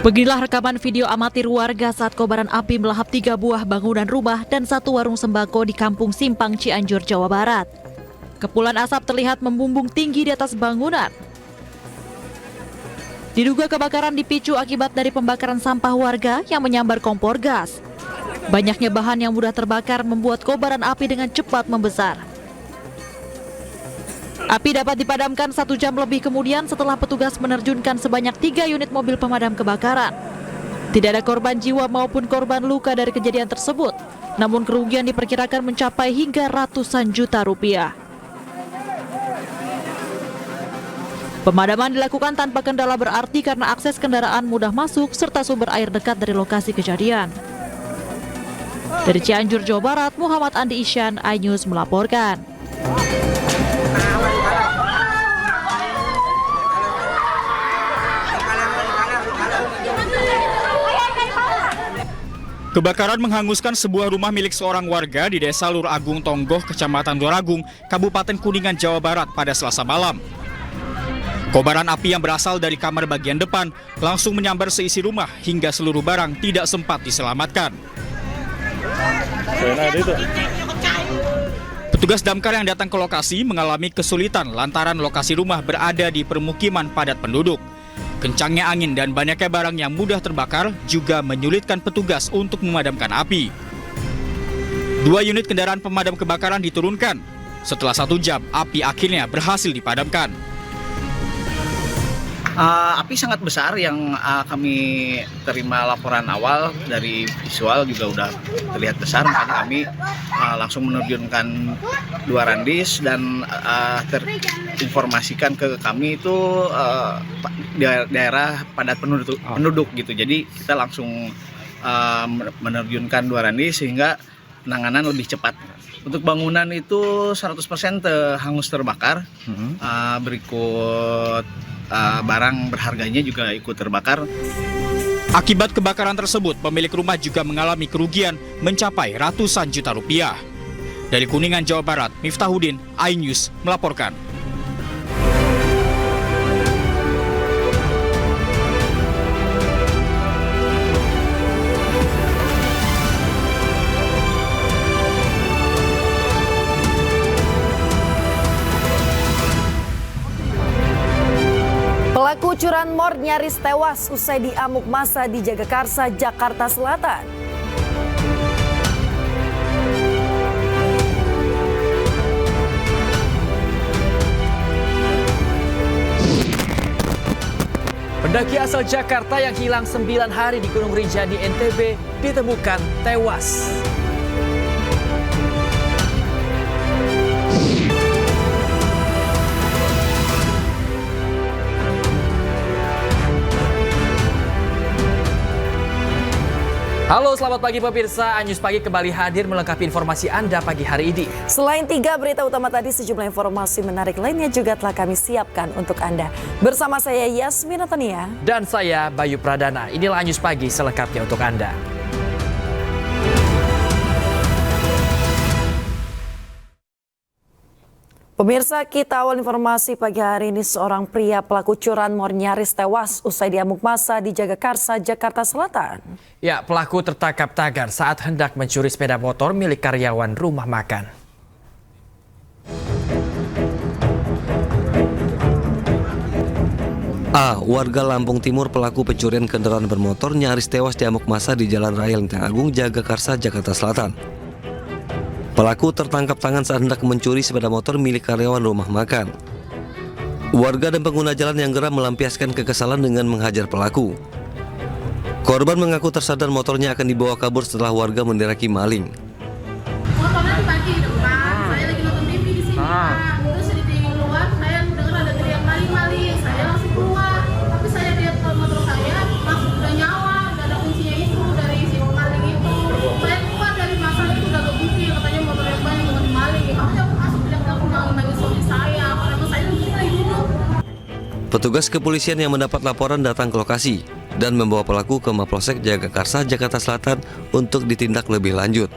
Beginilah rekaman video amatir warga saat kobaran api melahap 3 buah bangunan rumah dan 1 warung sembako di Kampung Simpang, Cianjur, Jawa Barat. Kepulan asap terlihat membumbung tinggi di atas bangunan. Diduga kebakaran dipicu akibat dari pembakaran sampah warga yang menyambar kompor gas. Banyaknya bahan yang mudah terbakar membuat kobaran api dengan cepat membesar. Api dapat dipadamkan 1 jam lebih kemudian setelah petugas menerjunkan sebanyak 3 unit mobil pemadam kebakaran. Tidak ada korban jiwa maupun korban luka dari kejadian tersebut, namun kerugian diperkirakan mencapai hingga ratusan juta rupiah. Pemadaman dilakukan tanpa kendala berarti karena akses kendaraan mudah masuk serta sumber air dekat dari lokasi kejadian. Dari Cianjur, Jawa Barat, Muhammad Andi Isyan, iNews melaporkan. Kebakaran menghanguskan sebuah rumah milik seorang warga di Desa Lur Agung Tonggoh, Kecamatan Doragung, Kabupaten Kuningan, Jawa Barat pada Selasa malam. Kobaran api yang berasal dari kamar bagian depan langsung menyambar seisi rumah hingga seluruh barang tidak sempat diselamatkan. Petugas damkar yang datang ke lokasi mengalami kesulitan lantaran lokasi rumah berada di permukiman padat penduduk. Kencangnya angin dan banyaknya barang yang mudah terbakar juga menyulitkan petugas untuk memadamkan api. 2 unit kendaraan pemadam kebakaran diturunkan. Setelah 1 jam, api akhirnya berhasil dipadamkan. Api sangat besar yang kami terima laporan awal dari visual juga udah terlihat besar, makanya kami langsung menerjunkan 2 randis dan terinformasikan ke kami itu daerah padat penduduk gitu. Jadi kita langsung menerjunkan 2 randis sehingga penanganan lebih cepat. Untuk bangunan itu 100% hangus terbakar, berikut barang berharganya juga ikut terbakar. Akibat kebakaran tersebut, pemilik rumah juga mengalami kerugian mencapai ratusan juta rupiah. Dari Kuningan, Jawa Barat, Miftahudin, iNews melaporkan. Pelaku curanmor nyaris tewas usai diamuk massa di Jagakarsa, Jakarta Selatan. Pendaki asal Jakarta yang hilang 9 hari di Gunung Rinjani, NTB ditemukan tewas. Halo, selamat pagi pemirsa. iNews Pagi kembali hadir melengkapi informasi Anda pagi hari ini. Selain 3 berita utama tadi, sejumlah informasi menarik lainnya juga telah kami siapkan untuk Anda. Bersama saya Yasmin Tania. Dan saya Bayu Pradana. Inilah iNews Pagi selengkapnya untuk Anda. Pemirsa, kita awal informasi pagi hari ini. Seorang pria pelaku curanmor nyaris tewas usai diamuk massa di Jagakarsa, Jakarta Selatan. Ya, pelaku tertangkap tagar saat hendak mencuri sepeda motor milik karyawan rumah makan. Warga Lampung Timur pelaku pencurian kendaraan bermotor nyaris tewas diamuk massa di Jalan Raya Lenteng Agung, Jagakarsa, Jakarta Selatan. Pelaku tertangkap tangan saat hendak mencuri sepeda motor milik karyawan rumah makan. Warga dan pengguna jalan yang geram melampiaskan kekesalan dengan menghajar pelaku. Korban mengaku tersadar motornya akan dibawa kabur setelah warga menderaki maling. Motornya diparkir di depan, saya lagi nonton TV di sini, Pak. Terus di luar saya dengar ada teriak maling-maling, saya langsung keluar. Tapi saya lihat motor saya langsung udah nyala, udah ada kuncinya itu dari si maling itu. Saya keluar dari masa itu udah kekunci, katanya motor yang banyak mau dimaling. Makanya aku langsung bilang aku manggil suami saya, karena saya lagi duduk. Petugas kepolisian yang mendapat laporan datang ke lokasi dan membawa pelaku ke Mapolsek Jagakarsa, Jakarta Selatan untuk ditindak lebih lanjut.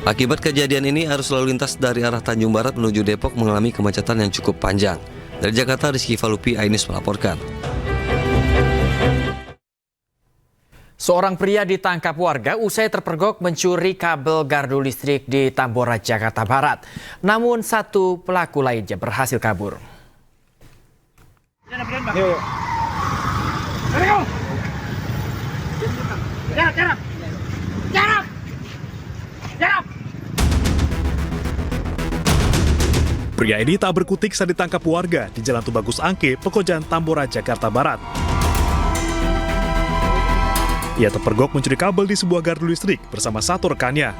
Akibat kejadian ini, arus lalu lintas dari arah Tanjung Barat menuju Depok mengalami kemacetan yang cukup panjang. Dari Jakarta, Rizky Falupi, iNews melaporkan. Seorang pria ditangkap warga usai terpergok mencuri kabel gardu listrik di Tambora, Jakarta Barat. Namun satu pelaku lainnya berhasil kabur. Pria ini tak berkutik saat ditangkap warga di Jalan Tubagus Angke, Pekojan, Tambora, Jakarta Barat. Ia terpergok mencuri kabel di sebuah gardu listrik bersama satu rekannya.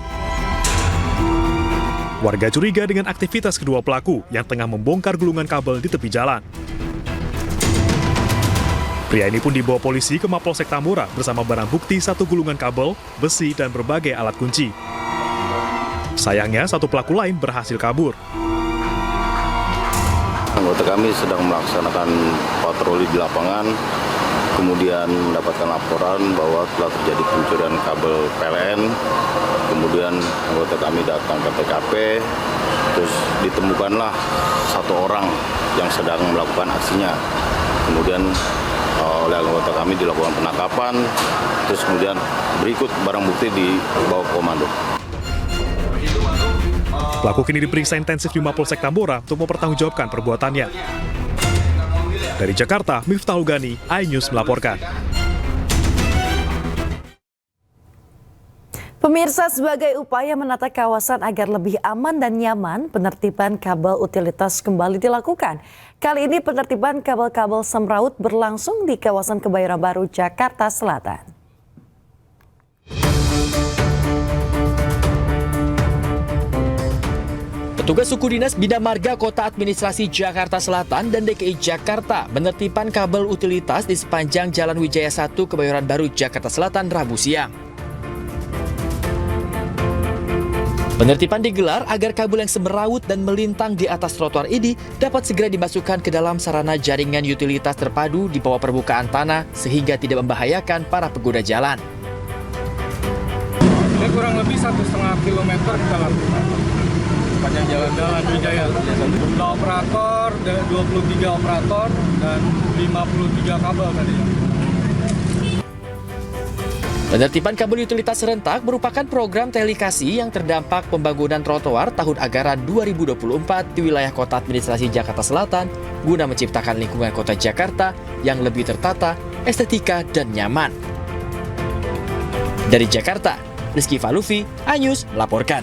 Warga curiga dengan aktivitas kedua pelaku yang tengah membongkar gulungan kabel di tepi jalan. Pria ini pun dibawa polisi ke Mapolsek Tambora bersama barang bukti satu gulungan kabel, besi, dan berbagai alat kunci. Sayangnya, satu pelaku lain berhasil kabur. Anggota kami sedang melaksanakan patroli di lapangan, kemudian mendapatkan laporan bahwa telah terjadi pencurian kabel PLN. Kemudian anggota kami datang ke TKP, terus ditemukanlah satu orang yang sedang melakukan aksinya. Kemudian oleh anggota kami dilakukan penangkapan, terus kemudian berikut barang bukti dibawa ke komando. Pelaku kini diperiksa intensif di Mapolsek Tambora untuk mempertanggungjawabkan perbuatannya. Dari Jakarta, Miftahul Gani, iNews melaporkan. Pemirsa, sebagai upaya menata kawasan agar lebih aman dan nyaman, penertiban kabel utilitas kembali dilakukan. Kali ini penertiban kabel-kabel semraut berlangsung di kawasan Kebayoran Baru, Jakarta Selatan. Petugas suku dinas Bina Marga Kota Administrasi Jakarta Selatan dan DKI Jakarta menertibkan kabel utilitas di sepanjang Jalan Wijaya 1 Kebayoran Baru, Jakarta Selatan Rabu siang. Penertiban digelar agar kabel yang semeraut dan melintang di atas trotoar ini dapat segera dimasukkan ke dalam sarana jaringan utilitas terpadu di bawah permukaan tanah sehingga tidak membahayakan para pengguna jalan. Ini kurang lebih 1,5 kilometer kita lakukan. Panjang jalan Wijaya. Jumlah operator, 23 operator, dan 53 kabel tadi. Penertiban kabel utilitas serentak merupakan program telikasi yang terdampak pembangunan trotoar tahun anggaran 2024 di wilayah Kota Administrasi Jakarta Selatan guna menciptakan lingkungan kota Jakarta yang lebih tertata, estetika, dan nyaman. Dari Jakarta, Rizky Falufi, iNews melaporkan.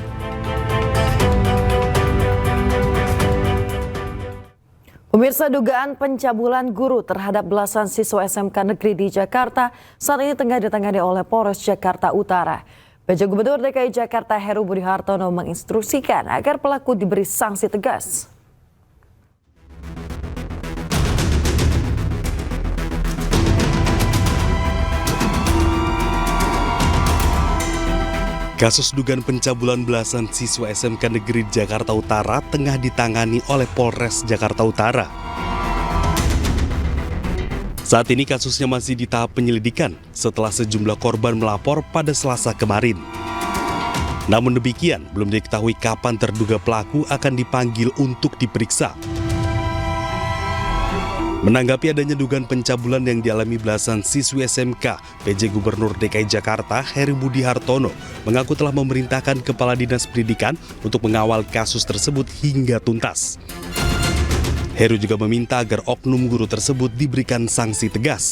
Pemirsa, dugaan pencabulan guru terhadap belasan siswa SMK negeri di Jakarta saat ini tengah ditangani oleh Polres Jakarta Utara. PJ Gubernur DKI Jakarta Heru Budi Hartono menginstruksikan agar pelaku diberi sanksi tegas. Kasus dugaan pencabulan belasan siswa SMK Negeri Jakarta Utara tengah ditangani oleh Polres Jakarta Utara. Saat ini kasusnya masih di tahap penyelidikan setelah sejumlah korban melapor pada Selasa kemarin. Namun demikian, belum diketahui kapan terduga pelaku akan dipanggil untuk diperiksa. Menanggapi adanya dugaan pencabulan yang dialami belasan siswi SMK, PJ Gubernur DKI Jakarta Heru Budi Hartono mengaku telah memerintahkan Kepala Dinas Pendidikan untuk mengawal kasus tersebut hingga tuntas. Heru juga meminta agar oknum guru tersebut diberikan sanksi tegas.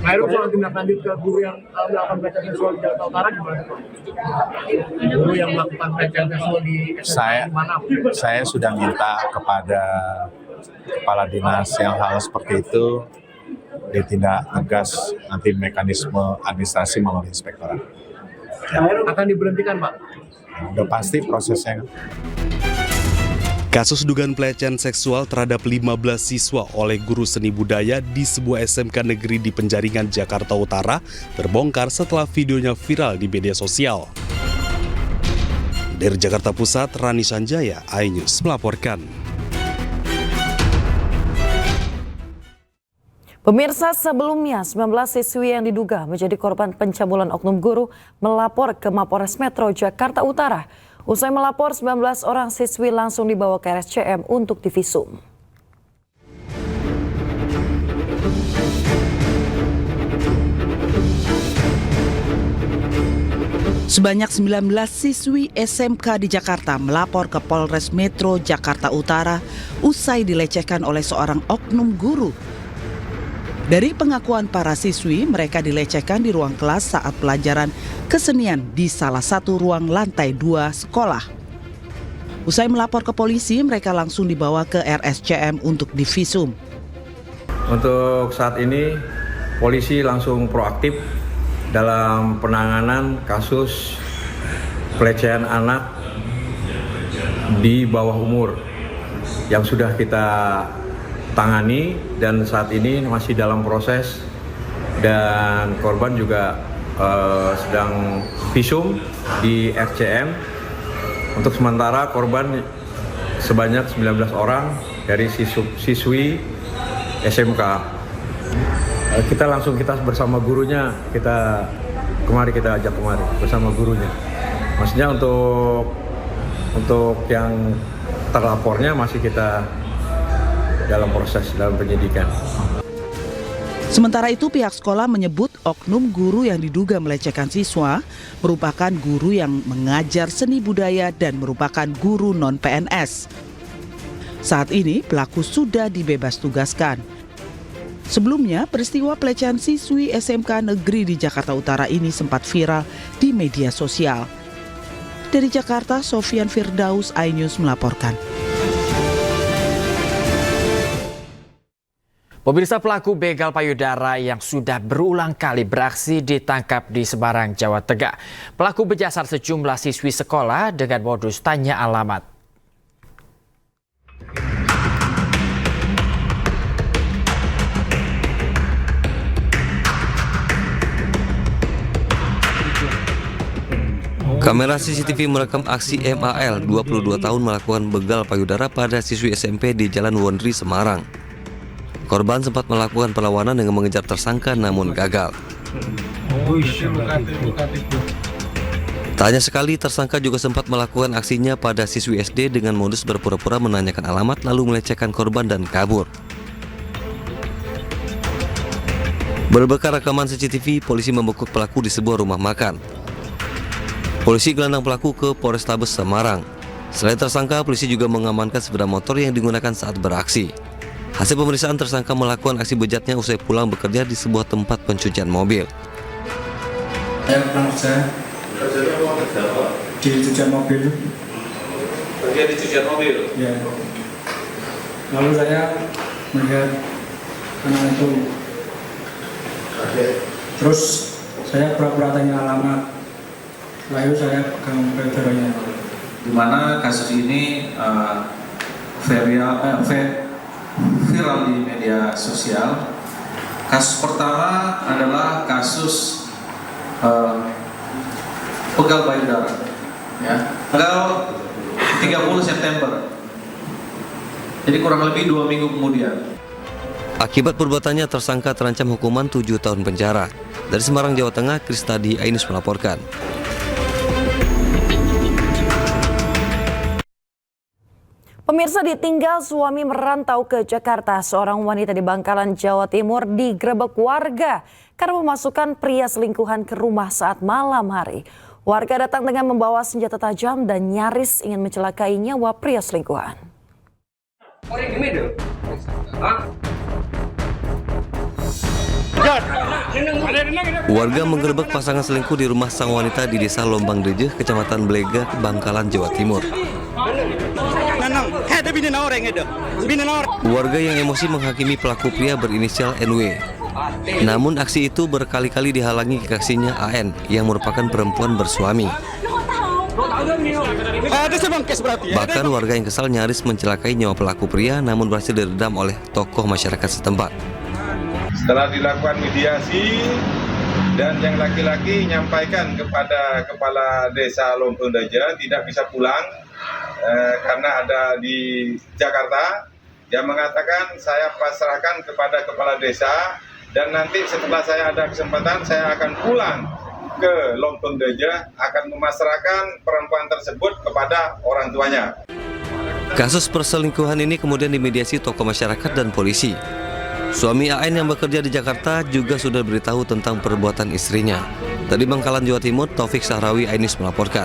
Heru, soal tindak lanjut ke guru yang melakukan pelecehan seksual di Jakarta Utara gimana? Guru yang melakukan pelecehan seksual di mana? Saya sudah minta kepada Kepala Dinas yang hal seperti itu ditindak tegas nanti mekanisme administrasi melalui inspektorat. Ya. Akan diberhentikan, Pak? Udah pasti prosesnya. Kasus dugaan pelecehan seksual terhadap 15 siswa oleh guru seni budaya di sebuah SMK negeri di Penjaringan, Jakarta Utara terbongkar setelah videonya viral di media sosial. Dari Jakarta Pusat, Rani Sanjaya, iNews melaporkan. Pemirsa, sebelumnya 19 siswi yang diduga menjadi korban pencabulan oknum guru melapor ke Mapolres Metro Jakarta Utara. Usai melapor, 19 orang siswi langsung dibawa ke RSCM untuk divisum. Sebanyak 19 siswi SMK di Jakarta melapor ke Polres Metro Jakarta Utara usai dilecehkan oleh seorang oknum guru. Dari pengakuan para siswi, mereka dilecehkan di ruang kelas saat pelajaran kesenian di salah satu ruang lantai 2 sekolah. Usai melapor ke polisi, mereka langsung dibawa ke RSCM untuk divisum. Untuk saat ini, polisi langsung proaktif dalam penanganan kasus pelecehan anak di bawah umur yang sudah kita tangani dan saat ini masih dalam proses, dan korban juga sedang visum di RCM. Untuk sementara korban sebanyak 19 orang dari siswi SMK. Kita bersama gurunya, kita ajak kemari bersama gurunya. Maksudnya untuk yang terlapornya masih kita dalam proses, dalam penyidikan. Sementara itu pihak sekolah menyebut oknum guru yang diduga melecehkan siswa merupakan guru yang mengajar seni budaya dan merupakan guru non-PNS. Saat ini pelaku sudah dibebas tugaskan. Sebelumnya, peristiwa pelecehan siswi SMK Negeri di Jakarta Utara ini sempat viral di media sosial. Dari Jakarta, Sofian Firdaus, iNews melaporkan. Pemirsa, pelaku begal payudara yang sudah berulang kali beraksi ditangkap di Semarang, Jawa Tengah. Pelaku menyasar sejumlah siswi sekolah dengan modus tanya alamat. Kamera CCTV merekam aksi MAL, 22 tahun, melakukan begal payudara pada siswi SMP di Jalan Wondri, Semarang. Korban sempat melakukan perlawanan dengan mengejar tersangka namun gagal. Tak hanya sekali, tersangka juga sempat melakukan aksinya pada siswi SD dengan modus berpura-pura menanyakan alamat lalu melecehkan korban dan kabur. Berbekal rekaman CCTV, polisi membekuk pelaku di sebuah rumah makan. Polisi gelandang pelaku ke Polrestabes Semarang. Selain tersangka, polisi juga mengamankan sepeda motor yang digunakan saat beraksi. Hasil pemeriksaan, tersangka melakukan aksi bejatnya usai pulang bekerja di sebuah tempat pencucian mobil. Saya pulang kerja di cucian mobil. Bagian di cucian mobil? Ya. Lalu saya melihat anak itu. Terus saya pura-pura tanya alamat. Lalu saya pegang payudaranya. Di mana kasus ini viral di media sosial. Kasus pertama adalah kasus begal payudara, ya, tanggal 30 September. Jadi kurang lebih 2 minggu kemudian. Akibat perbuatannya, tersangka terancam hukuman 7 tahun penjara. Dari Semarang, Jawa Tengah, Kristadi, iNews melaporkan. Pemirsa, ditinggal suami merantau ke Jakarta, seorang wanita di Bangkalan, Jawa Timur digerebek warga karena memasukkan pria selingkuhan ke rumah saat malam hari. Warga datang dengan membawa senjata tajam dan nyaris ingin mencelakai nyawa pria selingkuhan. Warga menggerebek pasangan selingkuh di rumah sang wanita di Desa Lombang Dejeh, Kecamatan Blega, Bangkalan, Jawa Timur. Warga yang emosi menghakimi pelaku pria berinisial NW. Namun aksi itu berkali-kali dihalangi kekasihnya AN yang merupakan perempuan bersuami. Bahkan warga yang kesal nyaris mencelakai nyawa pelaku pria namun berhasil diredam oleh tokoh masyarakat setempat. Setelah dilakukan mediasi dan yang laki-laki menyampaikan kepada Kepala Desa Lombang Dejeh tidak bisa pulang karena ada di Jakarta. Dia mengatakan saya pasrahkan kepada Kepala Desa dan nanti setelah saya ada kesempatan saya akan pulang ke Lombang Dejeh, akan memasrahkan perempuan tersebut kepada orang tuanya. Kasus perselingkuhan ini kemudian dimediasi tokoh masyarakat dan polisi. Suami AN yang bekerja di Jakarta juga sudah beritahu tentang perbuatan istrinya. Dari Bangkalan, Jawa Timur, Taufik Sahrawi Ainis melaporkan.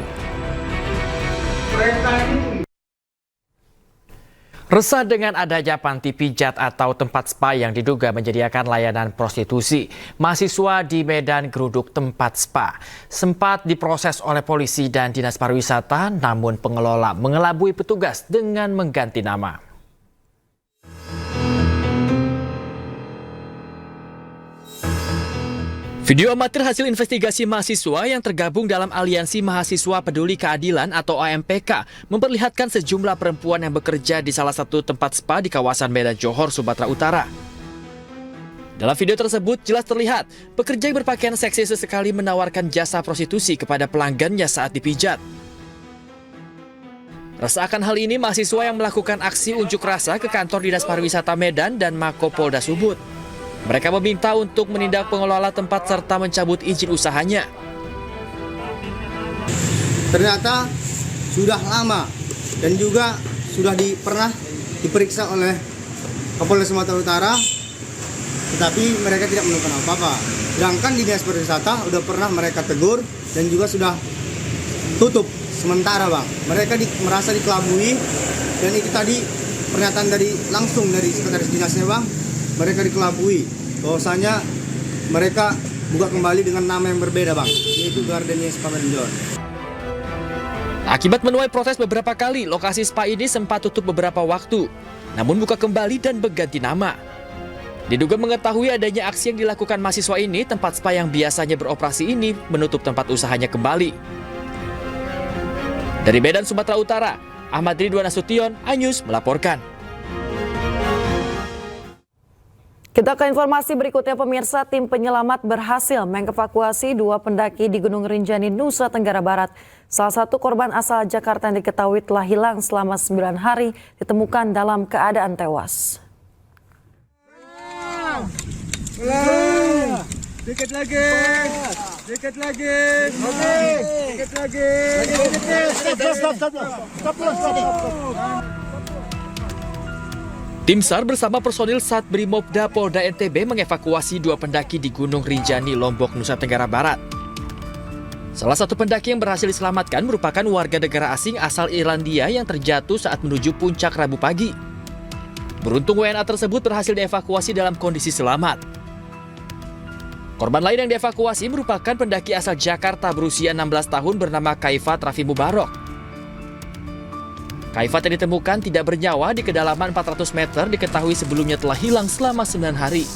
Resah dengan adanya panti pijat atau tempat spa yang diduga menyediakan layanan prostitusi. Mahasiswa di Medan geruduk tempat spa. Sempat diproses oleh polisi dan Dinas Pariwisata, namun pengelola mengelabui petugas dengan mengganti nama. Video amatir hasil investigasi mahasiswa yang tergabung dalam Aliansi Mahasiswa Peduli Keadilan atau AMPK memperlihatkan sejumlah perempuan yang bekerja di salah satu tempat spa di kawasan Medan Johor, Sumatera Utara. Dalam video tersebut jelas terlihat pekerja yang berpakaian seksi sesekali menawarkan jasa prostitusi kepada pelanggannya saat dipijat. Resah akan hal ini, mahasiswa yang melakukan aksi unjuk rasa ke kantor Dinas Pariwisata Medan dan Mako Polda Sumut. Mereka meminta untuk menindak pengelola tempat serta mencabut izin usahanya. Ternyata sudah lama dan juga sudah pernah diperiksa oleh Kapolda Sumatera Utara, tetapi mereka tidak menemukan apa-apa. Sedangkan di Dinas Pariwisata sudah pernah mereka tegur dan juga sudah tutup sementara, Bang. Mereka merasa dikelabui, dan itu tadi pernyataan langsung dari sekretaris dinasnya, Bang. Mereka dikelabui bahwasanya mereka buka kembali dengan nama yang berbeda, Bang, yaitu Gardenia Spa Medan Johor. Akibat menuai protes beberapa kali, lokasi spa ini sempat tutup beberapa waktu, namun buka kembali dan berganti nama. Diduga mengetahui adanya aksi yang dilakukan mahasiswa ini, tempat spa yang biasanya beroperasi ini menutup tempat usahanya kembali. Dari Medan, Sumatera Utara, Ahmad Ridwan Nasution, iNews melaporkan. Kita ke informasi berikutnya, pemirsa. Tim penyelamat berhasil mengevakuasi 2 pendaki di Gunung Rinjani, Nusa Tenggara Barat. Salah satu korban asal Jakarta yang diketahui telah hilang selama 9 hari ditemukan dalam keadaan tewas. Dikit lagi. Dikit lagi. Dikit lagi. Stop. Tim SAR bersama personil Satbrimobda Polda NTB mengevakuasi 2 pendaki di Gunung Rinjani, Lombok, Nusa Tenggara Barat. Salah satu pendaki yang berhasil diselamatkan merupakan warga negara asing asal Irlandia yang terjatuh saat menuju puncak Rabu pagi. Beruntung WNA tersebut berhasil dievakuasi dalam kondisi selamat. Korban lain yang dievakuasi merupakan pendaki asal Jakarta berusia 16 tahun bernama Kaifat Raffi Mubarok. Kaifat yang ditemukan tidak bernyawa di kedalaman 400 meter diketahui sebelumnya telah hilang selama 9 hari.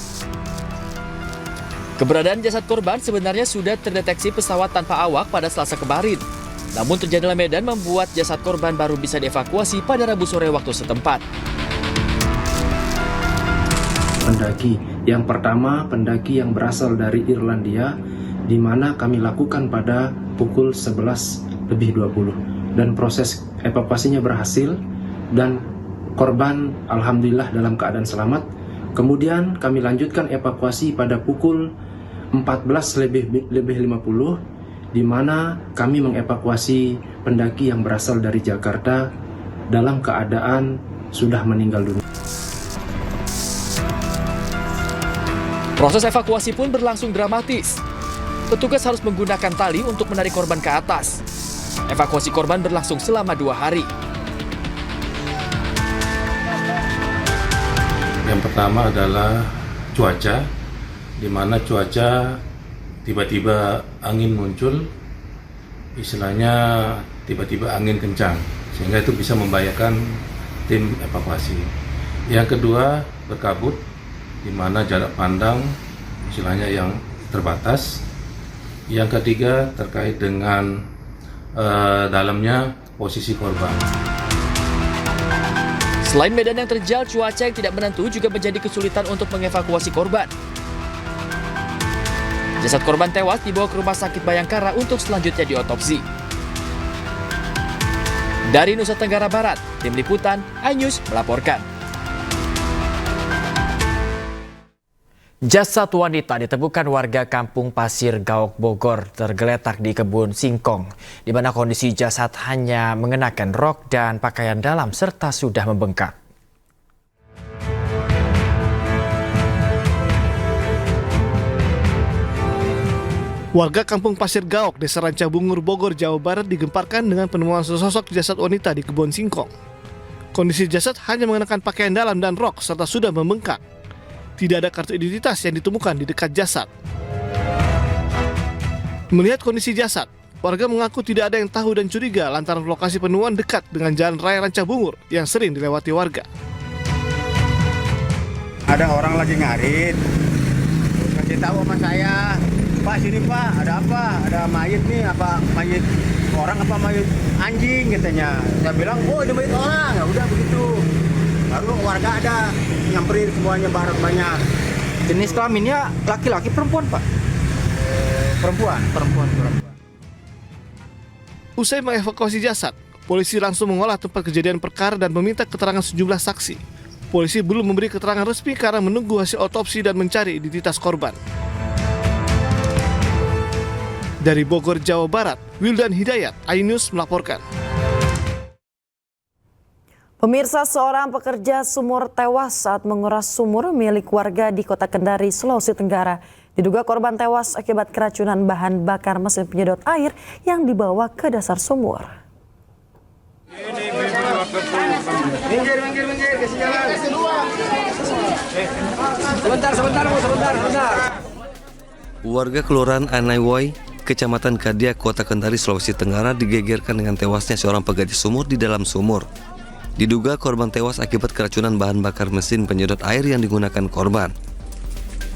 Keberadaan jasad korban sebenarnya sudah terdeteksi pesawat tanpa awak pada Selasa kemarin. Namun terjadilah medan membuat jasad korban baru bisa dievakuasi pada Rabu sore waktu setempat. Pendaki yang pertama, pendaki yang berasal dari Irlandia, di mana kami lakukan pada pukul 11:20. Dan proses evakuasinya berhasil dan korban alhamdulillah dalam keadaan selamat. Kemudian kami lanjutkan evakuasi pada pukul 14:50 di mana kami mengevakuasi pendaki yang berasal dari Jakarta dalam keadaan sudah meninggal dunia. Proses evakuasi pun berlangsung dramatis. Petugas harus menggunakan tali untuk menarik korban ke atas. Evakuasi korban berlangsung selama 2 hari. Yang pertama adalah cuaca, di mana cuaca tiba-tiba angin muncul, istilahnya tiba-tiba angin kencang, sehingga itu bisa membahayakan tim evakuasi. Yang kedua, berkabut, di mana jarak pandang istilahnya yang terbatas. Yang ketiga, terkait dengan dalamnya posisi korban. Selain medan yang terjal, cuaca yang tidak menentu juga menjadi kesulitan untuk mengevakuasi korban. Jasad korban tewas dibawa ke Rumah Sakit Bayangkara untuk selanjutnya diotopsi. Dari Nusa Tenggara Barat, Tim Liputan iNews melaporkan. Jasad wanita ditemukan warga Kampung Pasir Gaok, Bogor tergeletak di kebun singkong, di mana kondisi jasad hanya mengenakan rok dan pakaian dalam serta sudah membengkak. Warga Kampung Pasir Gaok, Desa Rancabungur, Bogor, Jawa Barat digemparkan dengan penemuan sesosok jasad wanita di kebun singkong. Kondisi jasad hanya mengenakan pakaian dalam dan rok serta sudah membengkak. Tidak ada kartu identitas yang ditemukan di dekat jasad. Melihat kondisi jasad, warga mengaku tidak ada yang tahu dan curiga lantaran lokasi penemuan dekat dengan Jalan Raya Rancabungur yang sering dilewati warga. Ada orang lagi ngarit, kasih tahu sama saya, Pak sini Pak, ada apa? Ada mayat nih, apa mayat orang apa mayat anjing katanya. Saya bilang, oh ini mayat orang, ya udah begitu. Baru warga ada nyamperin semuanya barang banyak. Jenis kelaminnya laki-laki perempuan Pak? Perempuan. Usai mengevakuasi jasad, polisi langsung mengolah tempat kejadian perkara dan meminta keterangan sejumlah saksi. Polisi belum memberi keterangan resmi karena menunggu hasil otopsi dan mencari identitas korban. Dari Bogor, Jawa Barat, Wildan Hidayat, iNews melaporkan. Pemirsa, seorang pekerja sumur tewas saat menguras sumur milik warga di Kota Kendari, Sulawesi Tenggara. Diduga korban tewas akibat keracunan bahan bakar mesin penyedot air yang dibawa ke dasar sumur. Minggir, kasih jalan. Sebentar. Warga Kelurahan Anaiwoi, Kecamatan Kadia, Kota Kendari, Sulawesi Tenggara digegerkan dengan tewasnya seorang pengganti sumur di dalam sumur. Diduga korban tewas akibat keracunan bahan bakar mesin penyedot air yang digunakan korban.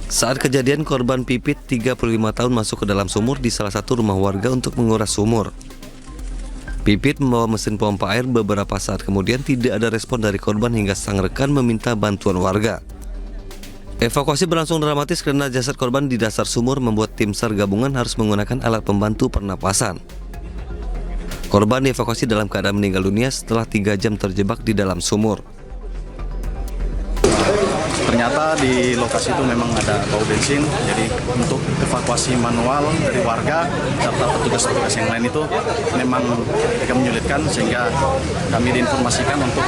Saat kejadian, korban Pipit 35 tahun masuk ke dalam sumur di salah satu rumah warga untuk menguras sumur. Pipit membawa mesin pompa air, beberapa saat kemudian tidak ada respon dari korban hingga sang rekan meminta bantuan warga. Evakuasi berlangsung dramatis karena jasad korban di dasar sumur membuat tim SAR gabungan harus menggunakan alat pembantu pernapasan. Korban dievakuasi dalam keadaan meninggal dunia setelah 3 jam terjebak di dalam sumur. Ternyata di lokasi itu memang ada bau bensin, jadi untuk evakuasi manual dari warga serta petugas-petugas yang lain itu memang agak menyulitkan, sehingga kami diinformasikan untuk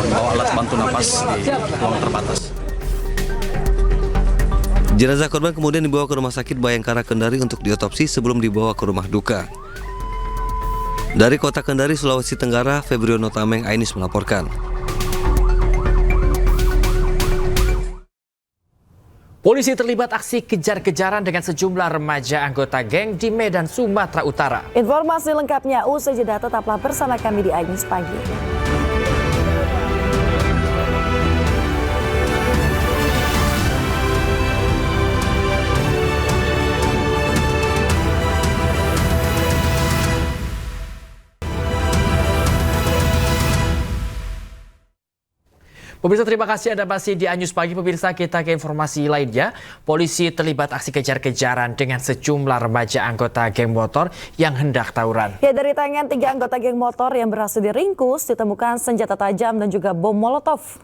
membawa alat bantu napas di ruang terbatas. Jenazah korban kemudian dibawa ke Rumah Sakit Bayangkara Kendari untuk diotopsi sebelum dibawa ke rumah duka. Dari Kota Kendari, Sulawesi Tenggara, Febriono Tameng, iNews melaporkan. Polisi terlibat aksi kejar-kejaran dengan sejumlah remaja anggota geng di Medan, Sumatera Utara. Informasi lengkapnya usai jeda, tetaplah bersama kami di iNews Pagi. Pemirsa, terima kasih Anda masih di iNews Pagi. Pemirsa, kita ke informasi lainnya. Polisi terlibat aksi kejar-kejaran dengan sejumlah remaja anggota geng motor yang hendak tawuran. Ya, dari tangan 3 anggota geng motor yang berhasil diringkus ditemukan senjata tajam dan juga bom molotov.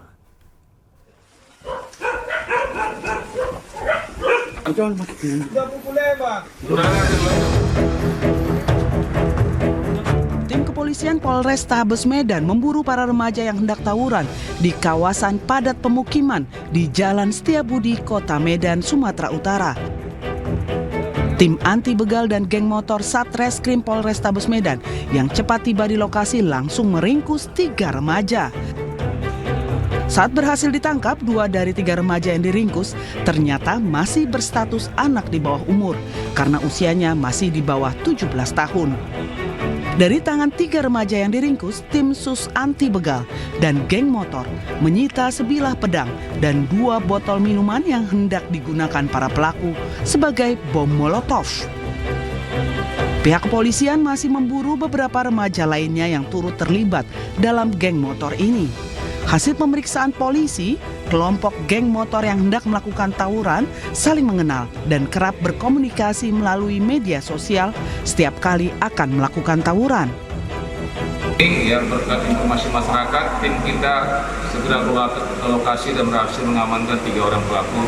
Tim kepolisian Polrestabes Medan memburu para remaja yang hendak tawuran di kawasan padat pemukiman di Jalan Setiabudi, Kota Medan, Sumatera Utara. Tim anti begal dan geng motor Satreskrim Polrestabes Medan yang cepat tiba di lokasi langsung meringkus 3 remaja. Saat berhasil ditangkap, 2 dari 3 remaja yang diringkus ternyata masih berstatus anak di bawah umur karena usianya masih di bawah 17 tahun. Dari tangan 3 remaja yang diringkus, tim sus anti begal dan geng motor menyita sebilah pedang dan 2 botol minuman yang hendak digunakan para pelaku sebagai bom molotov. Pihak kepolisian masih memburu beberapa remaja lainnya yang turut terlibat dalam geng motor ini. Hasil pemeriksaan polisi, kelompok geng motor yang hendak melakukan tawuran saling mengenal dan kerap berkomunikasi melalui media sosial setiap kali akan melakukan tawuran. Yang berkat informasi masyarakat, tim kita segera keluar ke lokasi dan berhasil mengamankan 3 orang pelaku,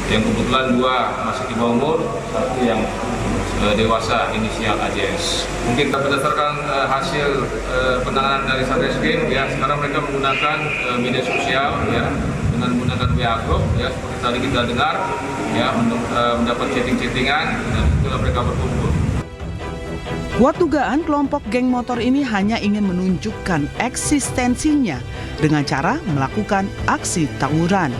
yang kebetulan 2 masih di bawah umur, 1 yang dewasa, inisial AJS. Mungkin berdasarkan hasil penanganan dari Satreskrim, ya sekarang mereka menggunakan media sosial, ya dengan menggunakan WA Group, ya seperti tadi kita dengar, ya mendapat chatting-chattingan dan itulah mereka berkumpul. Kuat dugaan kelompok geng motor ini hanya ingin menunjukkan eksistensinya dengan cara melakukan aksi tawuran.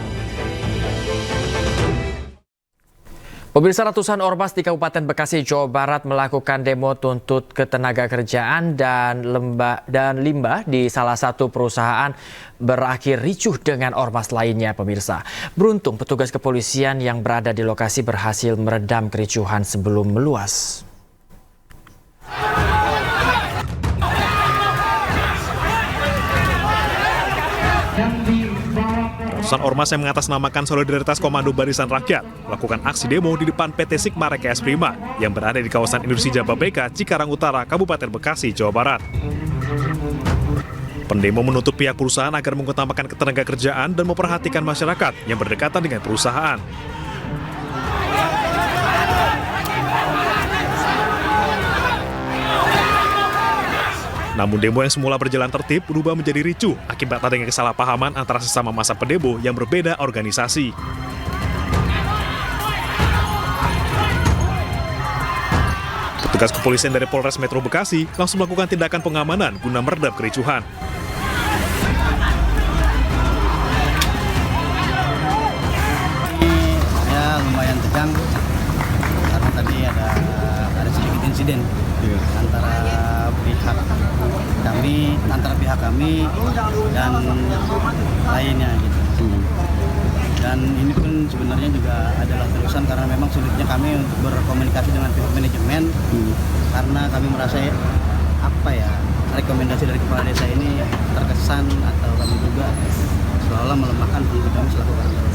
Pemirsa, ratusan ormas di Kabupaten Bekasi, Jawa Barat melakukan demo tuntut ketenagakerjaan dan limbah di salah satu perusahaan berakhir ricuh dengan ormas lainnya, pemirsa. Beruntung petugas kepolisian yang berada di lokasi berhasil meredam kericuhan sebelum meluas. Ratusan ormas yang mengatasnamakan Solidaritas Komando Barisan Rakyat melakukan aksi demo di depan PT Sigma Rekayasa Prima yang berada di kawasan industri Jababeka, Cikarang Utara, Kabupaten Bekasi, Jawa Barat. Pendemo menuntut pihak perusahaan agar mengutamakan ketenagakerjaan dan memperhatikan masyarakat yang berdekatan dengan perusahaan. Namun demo yang semula berjalan tertib berubah menjadi ricuh akibat adanya kesalahpahaman antara sesama massa pendemo yang berbeda organisasi. Petugas kepolisian dari Polres Metro Bekasi langsung melakukan tindakan pengamanan guna meredam kericuhan. Ya lumayan tegang karena tadi ada sedikit insiden antara pihak kami dan lainnya gitu. Dan ini pun sebenarnya juga adalah terusan karena memang sulitnya kami untuk berkomunikasi dengan pihak manajemen karena kami merasa rekomendasi dari kepala desa ini terkesan atau kami juga seolah melemahkan fungsi kami selaku karyawan.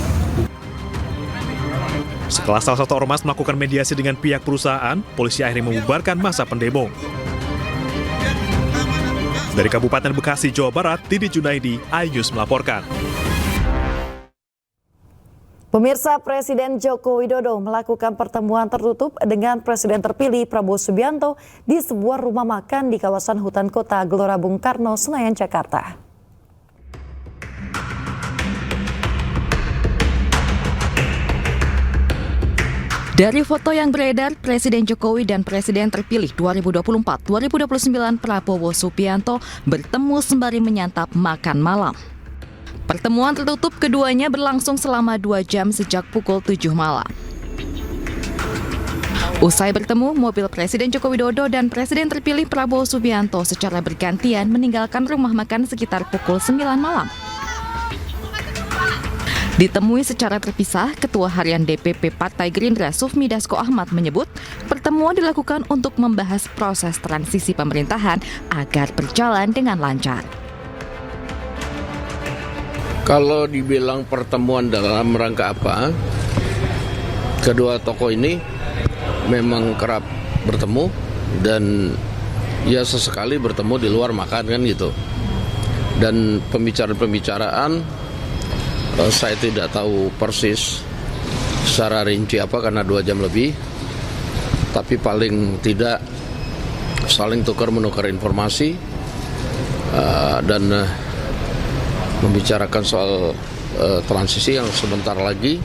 Setelah salah satu ormas melakukan mediasi dengan pihak perusahaan, polisi akhirnya membubarkan massa pendemo. Dari Kabupaten Bekasi, Jawa Barat, Didi Junaidi, iNews melaporkan. Pemirsa, Presiden Joko Widodo melakukan pertemuan tertutup dengan Presiden terpilih Prabowo Subianto di sebuah rumah makan di kawasan hutan kota Gelora Bung Karno, Senayan, Jakarta. Dari foto yang beredar, Presiden Jokowi dan Presiden terpilih 2024-2029 Prabowo Subianto bertemu sembari menyantap makan malam. Pertemuan tertutup keduanya berlangsung selama 2 jam sejak pukul 7 malam. Usai bertemu, mobil Presiden Joko Widodo dan Presiden terpilih Prabowo Subianto secara bergantian meninggalkan rumah makan sekitar pukul 9 malam. Ditemui secara terpisah, Ketua Harian DPP Partai Gerindra Sufmi Dasko Ahmad menyebut pertemuan dilakukan untuk membahas proses transisi pemerintahan agar berjalan dengan lancar. Kalau dibilang pertemuan dalam rangka apa, kedua tokoh ini memang kerap bertemu dan ya sesekali bertemu di luar makan kan gitu. Dan pembicaraan saya tidak tahu persis secara rinci apa karena 2 jam lebih, tapi paling tidak saling tukar-menukar informasi dan membicarakan soal transisi yang sebentar lagi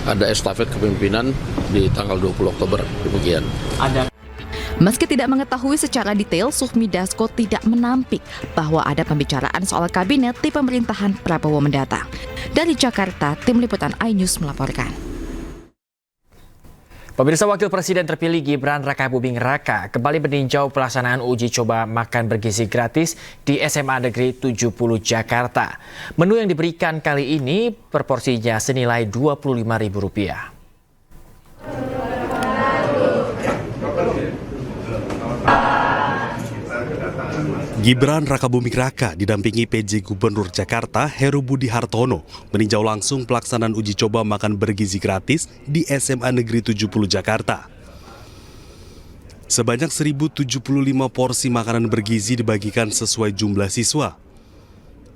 ada estafet kepemimpinan di tanggal 20 Oktober demikian. Meski tidak mengetahui secara detail, Sufmi Dasko tidak menampik bahwa ada pembicaraan soal kabinet di pemerintahan Prabowo mendatang. Dari Jakarta, Tim Liputan iNews melaporkan. Pemirsa, Wakil Presiden terpilih Gibran Rakabuming Raka kembali meninjau pelaksanaan uji coba makan bergizi gratis di SMA Negeri 70 Jakarta. Menu yang diberikan kali ini proporsinya senilai Rp25.000. Gibran Rakabuming Raka didampingi PJ Gubernur Jakarta Heru Budi Hartono meninjau langsung pelaksanaan uji coba makan bergizi gratis di SMA Negeri 70 Jakarta. Sebanyak 1.075 porsi makanan bergizi dibagikan sesuai jumlah siswa.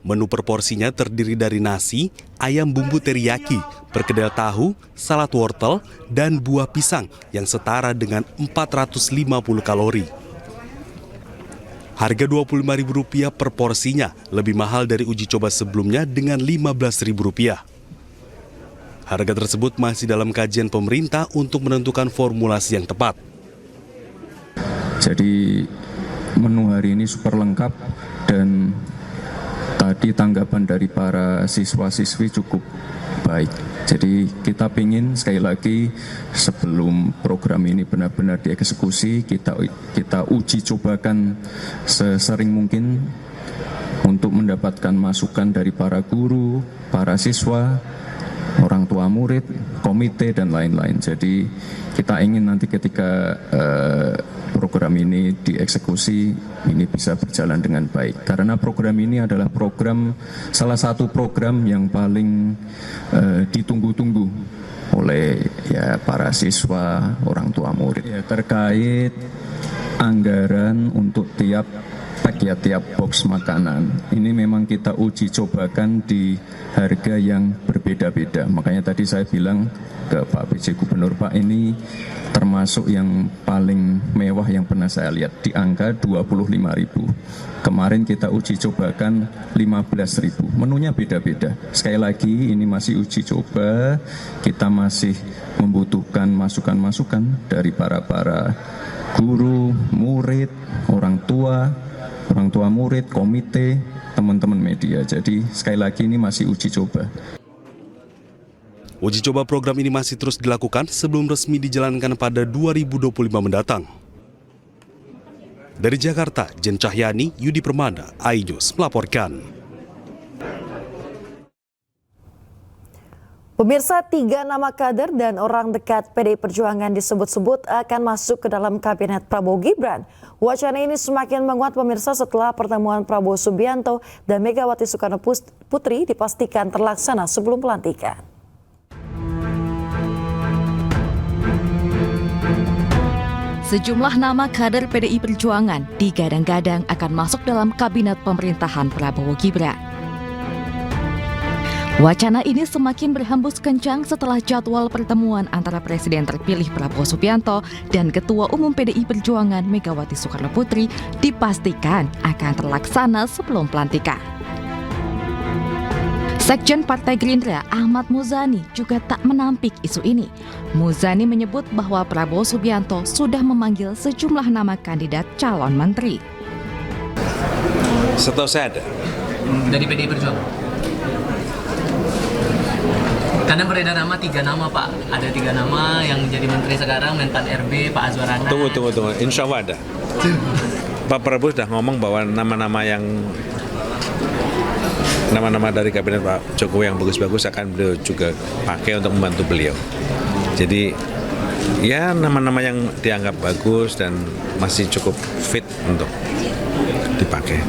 Menu per porsinya terdiri dari nasi, ayam bumbu teriyaki, perkedel tahu, salad wortel, dan buah pisang yang setara dengan 450 kalori. Harga Rp25.000 per porsinya lebih mahal dari uji coba sebelumnya dengan Rp15.000. Harga tersebut masih dalam kajian pemerintah untuk menentukan formulasi yang tepat. Jadi menu hari ini super lengkap dan tadi tanggapan dari para siswa-siswi cukup baik. Jadi kita ingin sekali lagi sebelum program ini benar-benar dieksekusi, kita uji cobakan sesering mungkin untuk mendapatkan masukan dari para guru, para siswa, orang tua murid, komite, dan lain-lain. Jadi kita ingin nanti ketika program ini dieksekusi, ini bisa berjalan dengan baik. Karena program ini adalah salah satu program yang paling ditunggu-tunggu oleh para siswa, orang tua murid. Terkait anggaran untuk tiap box makanan, ini memang kita uji cobakan di harga yang berbeda-beda. Makanya tadi saya bilang ke Pak PJ Gubernur, Pak, ini termasuk yang paling mewah yang pernah saya lihat, di angka 25.000. Kemarin kita uji cobakan 15.000. Menunya beda-beda. Sekali lagi ini masih uji coba, kita masih membutuhkan masukan-masukan dari para guru, murid, orang tua murid, komite, teman-teman media. Jadi sekali lagi ini masih uji coba. Uji coba program ini masih terus dilakukan sebelum resmi dijalankan pada 2025 mendatang. Dari Jakarta, Jen Cahyani, Yudi Permana, iNews melaporkan. Pemirsa, 3 nama kader dan orang dekat PDI Perjuangan disebut-sebut akan masuk ke dalam kabinet Prabowo Gibran. Wacana ini semakin menguat pemirsa setelah pertemuan Prabowo Subianto dan Megawati Soekarno Putri dipastikan terlaksana sebelum pelantikan. Sejumlah nama kader PDI Perjuangan digadang-gadang akan masuk dalam kabinet pemerintahan Prabowo Gibran. Wacana ini semakin berhembus kencang setelah jadwal pertemuan antara Presiden terpilih Prabowo Subianto dan Ketua Umum PDI Perjuangan Megawati Soekarno Putri dipastikan akan terlaksana sebelum pelantikan. Sekjen Partai Gerindra Ahmad Muzani juga tak menampik isu ini. Muzani menyebut bahwa Prabowo Subianto sudah memanggil sejumlah nama kandidat calon menteri. Setahu saya ada. Dari PDI Perjuangan? Karena beredar nama 3 nama, Pak. Ada 3 nama yang jadi menteri sekarang, Menpan RB, Pak Azwar Anas. Tunggu. Insya Allah ada. Pak Prabowo sudah ngomong bahwa nama-nama dari kabinet Pak Jokowi yang bagus-bagus akan beliau juga pakai untuk membantu beliau. Jadi ya nama-nama yang dianggap bagus dan masih cukup fit untuk dipakai.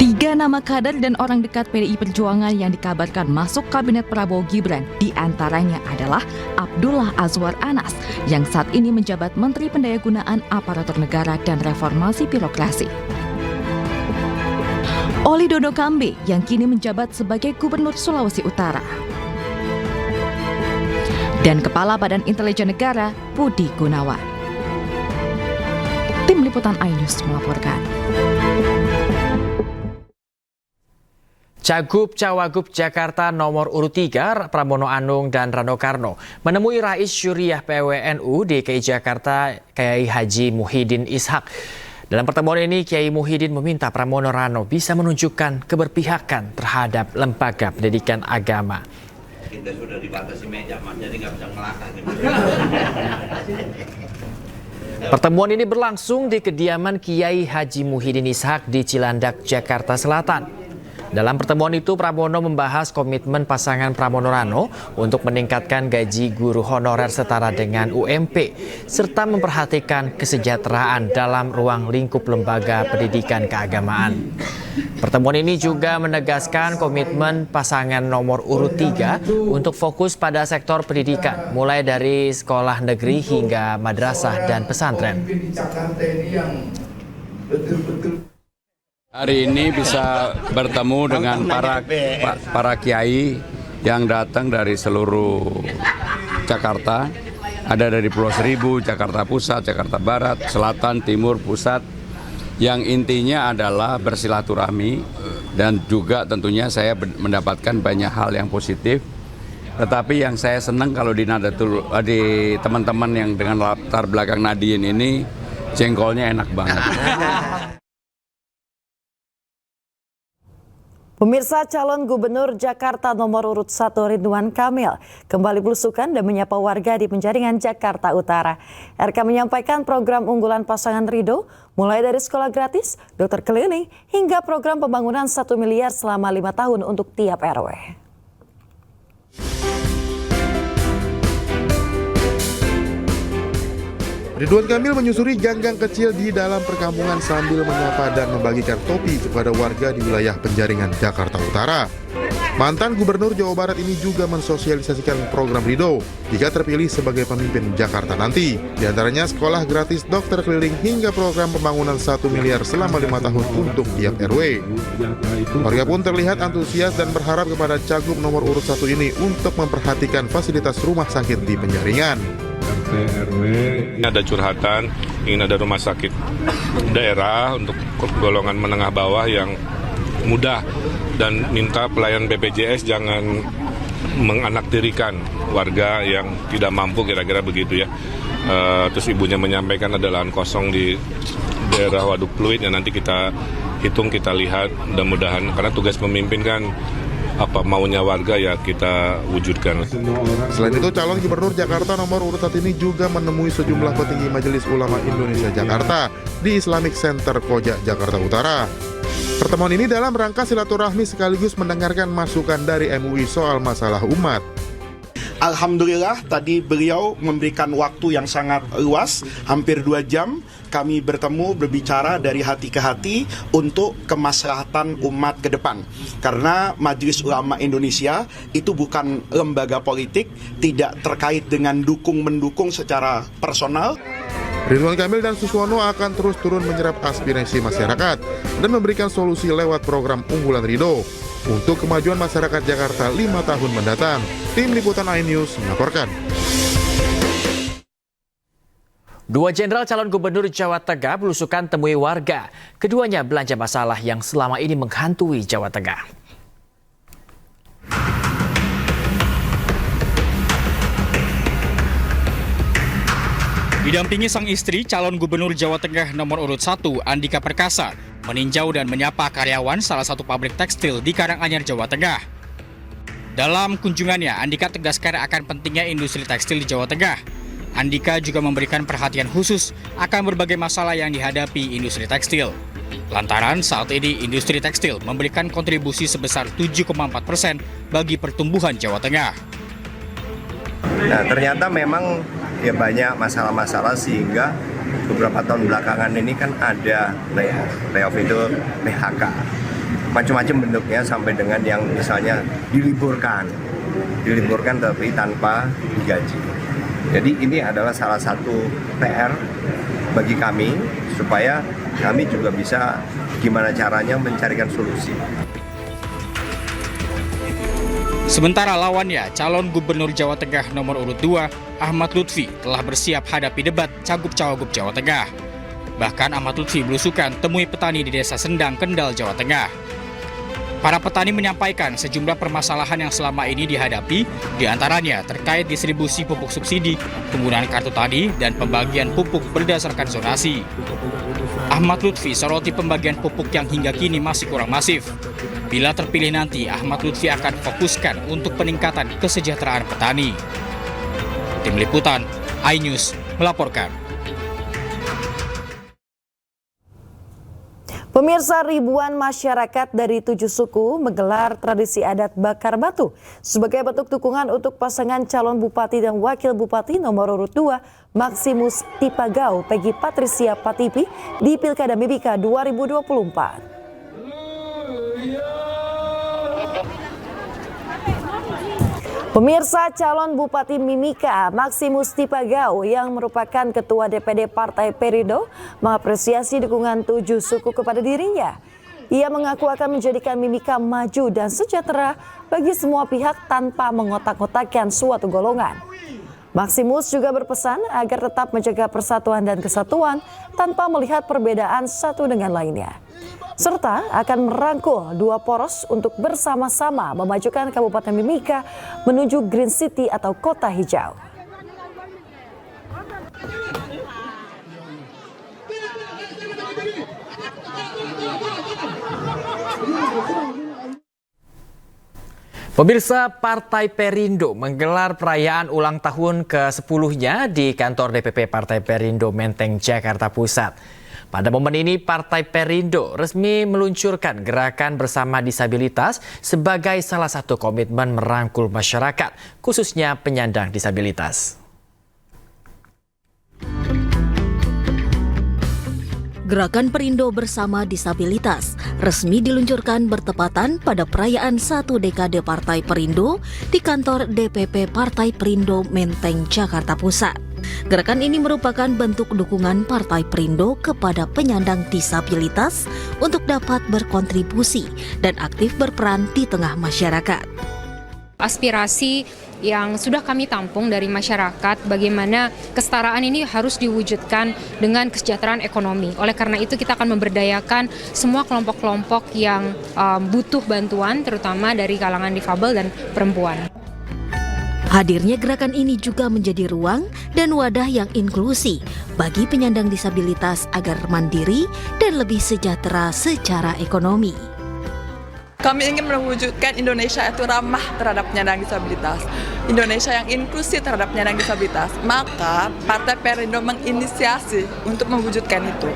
3 nama kader dan orang dekat PDI Perjuangan yang dikabarkan masuk kabinet Prabowo Gibran diantaranya adalah Abdullah Azwar Anas yang saat ini menjabat Menteri Pendayagunaan Aparatur Negara dan Reformasi Birokrasi. Oli Dodo Kambe yang kini menjabat sebagai Gubernur Sulawesi Utara. Dan Kepala Badan Intelijen Negara Budi Gunawan. Tim Liputan iNews melaporkan. Cagup-Cawagup Jakarta nomor urut 3 Pramono Anung dan Rano Karno menemui Rais Syuriah PWNU DKI Jakarta Kiai Haji Muhyiddin Ishak. Dalam pertemuan ini Kiai Muhyiddin meminta Pramono Rano bisa menunjukkan keberpihakan terhadap lembaga pendidikan agama. Kita sudah dibatasi meja, jadi nggak bisa ngelakar. Pertemuan ini berlangsung di kediaman Kiai Haji Muhyiddin Ishak di Cilandak, Jakarta Selatan. Dalam pertemuan itu, Pramono membahas komitmen pasangan Pramono Rano untuk meningkatkan gaji guru honorer setara dengan UMP, serta memperhatikan kesejahteraan dalam ruang lingkup lembaga pendidikan keagamaan. Pertemuan ini juga menegaskan komitmen pasangan nomor urut 3 untuk fokus pada sektor pendidikan, mulai dari sekolah negeri hingga madrasah dan pesantren. Hari ini bisa bertemu dengan para kiai yang datang dari seluruh Jakarta Ada dari Pulau Seribu, Jakarta Pusat, Jakarta Barat, Selatan, Timur, Pusat. Yang intinya adalah bersilaturahmi dan juga tentunya saya mendapatkan banyak hal yang positif. Tetapi yang saya senang kalau di teman-teman yang dengan latar belakang Nahdien ini, jengkolnya enak banget. Pemirsa, calon gubernur Jakarta nomor urut 1 Ridwan Kamil kembali belusukan dan menyapa warga di Penjaringan, Jakarta Utara. RK menyampaikan program unggulan pasangan Ridho, mulai dari sekolah gratis, dokter keliling, hingga program pembangunan 1 miliar selama 5 tahun untuk tiap RW. Ridwan Kamil menyusuri gang-gang kecil di dalam perkampungan sambil menyapa dan membagikan topi kepada warga di wilayah Penjaringan, Jakarta Utara. Mantan Gubernur Jawa Barat ini juga mensosialisasikan program Ridho jika terpilih sebagai pemimpin Jakarta nanti. Di antaranya sekolah gratis, dokter keliling, hingga program pembangunan 1 miliar selama 5 tahun untuk tiap RW. Warga pun terlihat antusias dan berharap kepada cagup nomor urut 1 ini untuk memperhatikan fasilitas rumah sakit di Penjaringan. Ada curhatan, ingin ada rumah sakit daerah untuk golongan menengah bawah yang mudah, dan minta pelayan BPJS jangan menganaktirikan warga yang tidak mampu, kira-kira begitu ya. Terus ibunya menyampaikan ada lahan kosong di daerah Waduk Pluit yang nanti kita hitung, kita lihat, mudah-mudahan karena tugas pemimpin kan apa maunya warga ya kita wujudkan. Selain itu, calon gubernur Jakarta nomor urut 1 ini juga menemui sejumlah petinggi Majelis Ulama Indonesia Jakarta di Islamic Center Koja, Jakarta Utara. Pertemuan ini dalam rangka silaturahmi sekaligus mendengarkan masukan dari MUI soal masalah umat. Alhamdulillah tadi beliau memberikan waktu yang sangat luas, hampir 2 jam. Kami bertemu, berbicara dari hati ke hati untuk kemaslahatan umat ke depan. Karena Majelis Ulama Indonesia itu bukan lembaga politik, tidak terkait dengan dukung-mendukung secara personal. Ridwan Kamil dan Suswono akan terus turun menyerap aspirasi masyarakat dan memberikan solusi lewat program unggulan Ridho untuk kemajuan masyarakat Jakarta 5 tahun mendatang. Tim Liputan iNews melaporkan. 2 jenderal calon gubernur Jawa Tengah belusukan temui warga. Keduanya belanja masalah yang selama ini menghantui Jawa Tengah. Didampingi sang istri, calon gubernur Jawa Tengah nomor urut 1, Andika Perkasa, meninjau dan menyapa karyawan salah satu pabrik tekstil di Karanganyar, Jawa Tengah. Dalam kunjungannya, Andika tegaskan akan pentingnya industri tekstil di Jawa Tengah. Andika juga memberikan perhatian khusus akan berbagai masalah yang dihadapi industri tekstil. Lantaran saat ini industri tekstil memberikan kontribusi sebesar 7,4% bagi pertumbuhan Jawa Tengah. Nah, ternyata memang ya banyak masalah-masalah sehingga beberapa tahun belakangan ini kan ada layoff itu PHK. Macam-macam bentuknya sampai dengan yang misalnya diliburkan tapi tanpa digaji. Jadi ini adalah salah satu PR bagi kami supaya kami juga bisa gimana caranya mencarikan solusi. Sementara lawannya, calon gubernur Jawa Tengah nomor urut 2, Ahmad Lutfi, telah bersiap hadapi debat Cagup-Cawagup Jawa Tengah. Bahkan Ahmad Lutfi belusukan temui petani di Desa Sendang, Kendal, Jawa Tengah. Para petani menyampaikan sejumlah permasalahan yang selama ini dihadapi, diantaranya terkait distribusi pupuk subsidi, penggunaan kartu tani, dan pembagian pupuk berdasarkan zonasi. Ahmad Lutfi soroti pembagian pupuk yang hingga kini masih kurang masif. Bila terpilih nanti, Ahmad Lutfi akan fokuskan untuk peningkatan kesejahteraan petani. Tim Liputan iNews melaporkan. Pemirsa, ribuan masyarakat dari 7 suku menggelar tradisi adat bakar batu sebagai bentuk dukungan untuk pasangan calon bupati dan wakil bupati nomor urut 2 Maximus Tipagau Peggy Patricia Patipi di Pilkada Mimika 2024. Pemirsa, calon Bupati Mimika Maximus Tipagau yang merupakan Ketua DPD Partai Perindo mengapresiasi dukungan 7 suku kepada dirinya. Ia mengaku akan menjadikan Mimika maju dan sejahtera bagi semua pihak tanpa mengotak-ngotakkan suatu golongan. Maximus juga berpesan agar tetap menjaga persatuan dan kesatuan tanpa melihat perbedaan satu dengan lainnya. Serta akan merangkul dua poros untuk bersama-sama memajukan Kabupaten Mimika menuju Green City atau kota hijau. Pemirsa, Partai Perindo menggelar perayaan ulang tahun ke-10-nya di kantor DPP Partai Perindo Menteng, Jakarta Pusat. Pada momen ini, Partai Perindo resmi meluncurkan gerakan bersama disabilitas sebagai salah satu komitmen merangkul masyarakat, khususnya penyandang disabilitas. Gerakan Perindo Bersama Disabilitas resmi diluncurkan bertepatan pada perayaan 1 dekade Partai Perindo di kantor DPP Partai Perindo Menteng, Jakarta Pusat. Gerakan ini merupakan bentuk dukungan Partai Perindo kepada penyandang disabilitas untuk dapat berkontribusi dan aktif berperan di tengah masyarakat. Aspirasi yang sudah kami tampung dari masyarakat, bagaimana kesetaraan ini harus diwujudkan dengan kesejahteraan ekonomi. Oleh karena itu kita akan memberdayakan semua kelompok-kelompok yang butuh bantuan, terutama dari kalangan difabel dan perempuan. Hadirnya gerakan ini juga menjadi ruang dan wadah yang inklusi bagi penyandang disabilitas agar mandiri dan lebih sejahtera secara ekonomi. Kami ingin mewujudkan Indonesia itu ramah terhadap penyandang disabilitas, Indonesia yang inklusif terhadap penyandang disabilitas. Maka Partai Perindo menginisiasi untuk mewujudkan itu.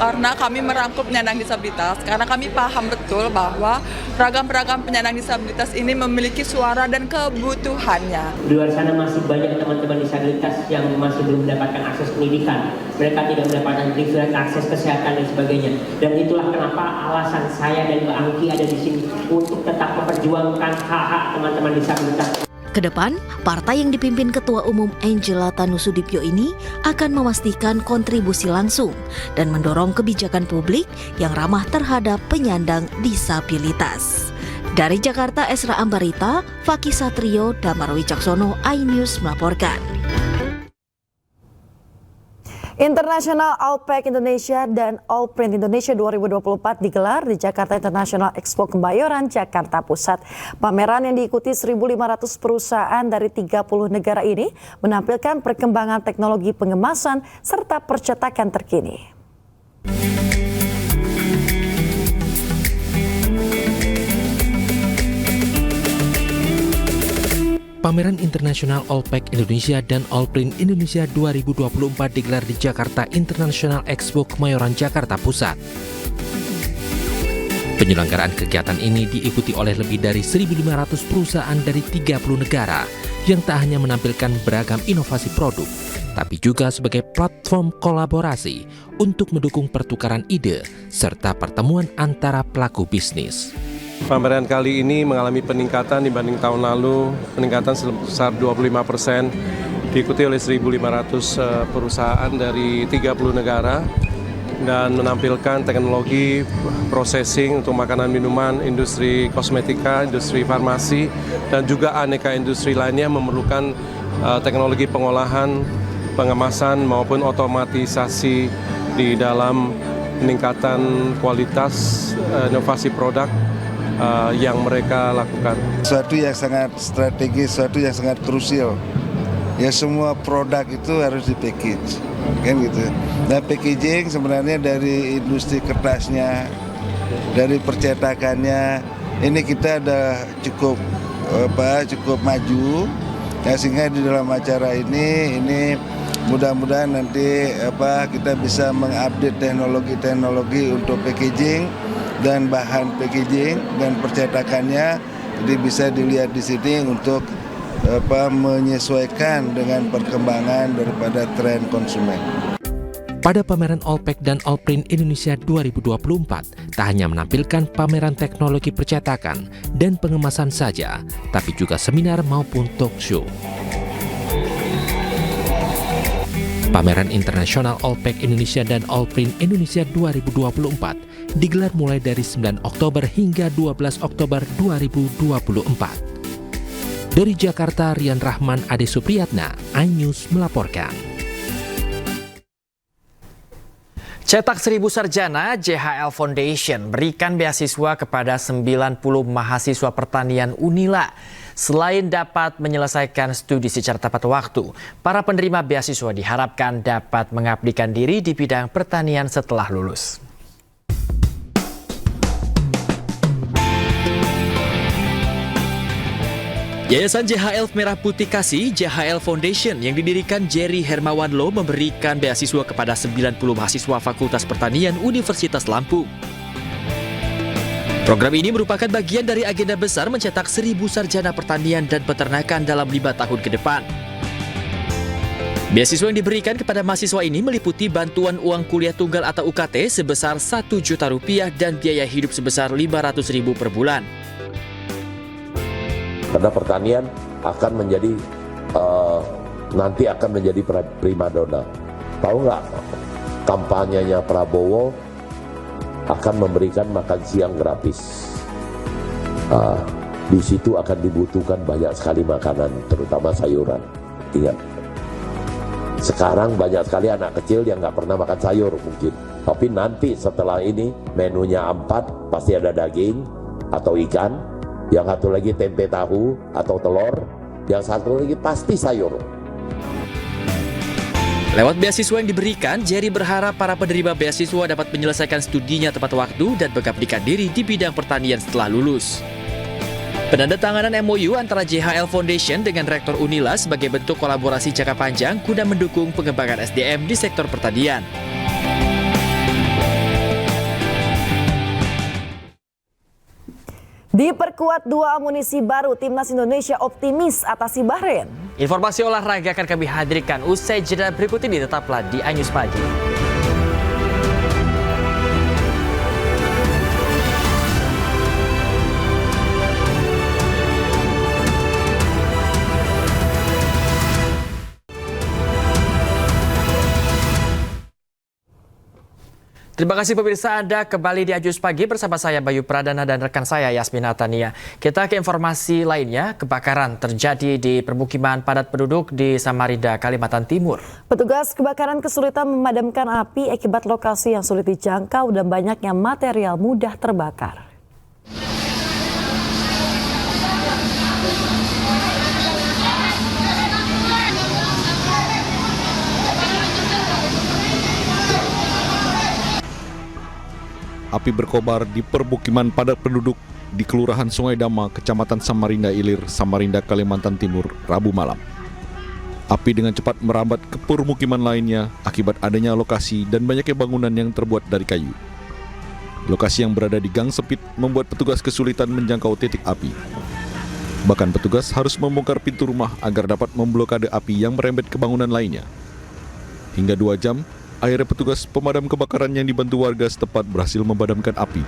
Karena kami merangkul penyandang disabilitas, karena kami paham betul bahwa ragam-ragam penyandang disabilitas ini memiliki suara dan kebutuhannya. Di luar sana masih banyak teman-teman disabilitas yang masih belum mendapatkan akses pendidikan. Mereka tidak mendapatkan akses kesehatan dan sebagainya. Dan itulah kenapa alasan saya dan Mbak Angki ada di sini untuk tetap memperjuangkan hak-hak teman-teman disabilitas. Kedepan, partai yang dipimpin Ketua Umum Angela Tanusudibyo ini akan memastikan kontribusi langsung dan mendorong kebijakan publik yang ramah terhadap penyandang disabilitas. Dari Jakarta, Esra Ambarita, Fakih Satrio, Damar Wicaksono, iNews melaporkan. International Allpack Indonesia dan Allprint Indonesia 2024 digelar di Jakarta International Expo Kemayoran, Jakarta Pusat. Pameran yang diikuti 1.500 perusahaan dari 30 negara ini menampilkan perkembangan teknologi pengemasan serta percetakan terkini. Pameran Internasional Allpack Indonesia dan Allprint Indonesia 2024 digelar di Jakarta International Expo Kemayoran, Jakarta Pusat. Penyelenggaraan kegiatan ini diikuti oleh lebih dari 1.500 perusahaan dari 30 negara yang tak hanya menampilkan beragam inovasi produk, tapi juga sebagai platform kolaborasi untuk mendukung pertukaran ide serta pertemuan antara pelaku bisnis. Pameran kali ini mengalami peningkatan dibanding tahun lalu, peningkatan sebesar 25%, diikuti oleh 1.500 perusahaan dari 30 negara dan menampilkan teknologi processing untuk makanan minuman, industri kosmetika, industri farmasi, dan juga aneka industri lainnya memerlukan teknologi pengolahan, pengemasan maupun otomatisasi di dalam peningkatan kualitas inovasi produk yang mereka lakukan. Suatu yang sangat strategis, suatu yang sangat krusial. Ya semua produk itu harus di-package, kan gitu. Nah packaging sebenarnya dari industri kertasnya, dari percetakannya, ini kita ada cukup maju. Ya, sehingga di dalam acara ini mudah-mudahan nanti kita bisa mengupdate teknologi untuk packaging dan bahan packaging dan percetakannya, jadi bisa dilihat di sini untuk menyesuaikan dengan perkembangan daripada tren konsumen. Pada pameran Allpack dan Allprint Indonesia 2024, tak hanya menampilkan pameran teknologi percetakan dan pengemasan saja, tapi juga seminar maupun talk show. Pameran Internasional Allpack Indonesia dan Allprint Indonesia 2024 digelar mulai dari 9 Oktober hingga 12 Oktober 2024. Dari Jakarta, Rian Rahman, Ade Supriyatna, iNews melaporkan. Cetak 1000 sarjana, JHL Foundation berikan beasiswa kepada 90 mahasiswa pertanian Unila. Selain dapat menyelesaikan studi secara tepat waktu, para penerima beasiswa diharapkan dapat mengabdikan diri di bidang pertanian setelah lulus. Yayasan JHL Merah Putih Kasih, JHL Foundation yang didirikan Jerry Hermawan Lo memberikan beasiswa kepada 90 mahasiswa Fakultas Pertanian Universitas Lampung. Program ini merupakan bagian dari agenda besar mencetak 1000 sarjana pertanian dan peternakan dalam 5 tahun ke depan. Beasiswa yang diberikan kepada mahasiswa ini meliputi bantuan uang kuliah tunggal atau UKT sebesar Rp1 juta dan biaya hidup sebesar Rp500.000 per bulan. Karena pertanian akan menjadi nanti akan menjadi primadona. Tahu nggak, kampanyenya Prabowo akan memberikan makan siang gratis. Di situ akan dibutuhkan banyak sekali makanan, terutama sayuran. Ingat, sekarang banyak sekali anak kecil yang nggak pernah makan sayur mungkin. Tapi nanti setelah ini menunya 4, pasti ada daging atau ikan. Yang satu lagi tempe tahu atau telur, yang satu lagi pasti sayur. Lewat beasiswa yang diberikan, Jerry berharap para penerima beasiswa dapat menyelesaikan studinya tepat waktu dan mengabdikan diri di bidang pertanian setelah lulus. Penandatanganan MOU antara JHL Foundation dengan Rektor Unila sebagai bentuk kolaborasi jangka panjang guna mendukung pengembangan SDM di sektor pertanian. Diperkuat 2 amunisi baru, Timnas Indonesia optimis atasi Bahrain. Informasi olahraga akan kami hadirkan usai jeda berikut ini, tetaplah di iNews Pagi. Terima kasih pemirsa, Anda kembali di iNews Pagi bersama saya Bayu Pradana dan rekan saya Yasmina Tania. Kita ke informasi lainnya, kebakaran terjadi di permukiman padat penduduk di Samarinda, Kalimantan Timur. Petugas kebakaran kesulitan memadamkan api akibat lokasi yang sulit dijangkau dan banyaknya material mudah terbakar. Api berkobar di permukiman padat penduduk di Kelurahan Sungai Dama, Kecamatan Samarinda Ilir, Samarinda, Kalimantan Timur, Rabu malam. Api dengan cepat merambat ke permukiman lainnya akibat adanya lokasi dan banyaknya bangunan yang terbuat dari kayu. Lokasi yang berada di gang sempit membuat petugas kesulitan menjangkau titik api. Bahkan petugas harus membongkar pintu rumah agar dapat memblokade api yang merembet ke bangunan lainnya. Hingga 2 jam, akhirnya petugas pemadam kebakaran yang dibantu warga setempat berhasil memadamkan api.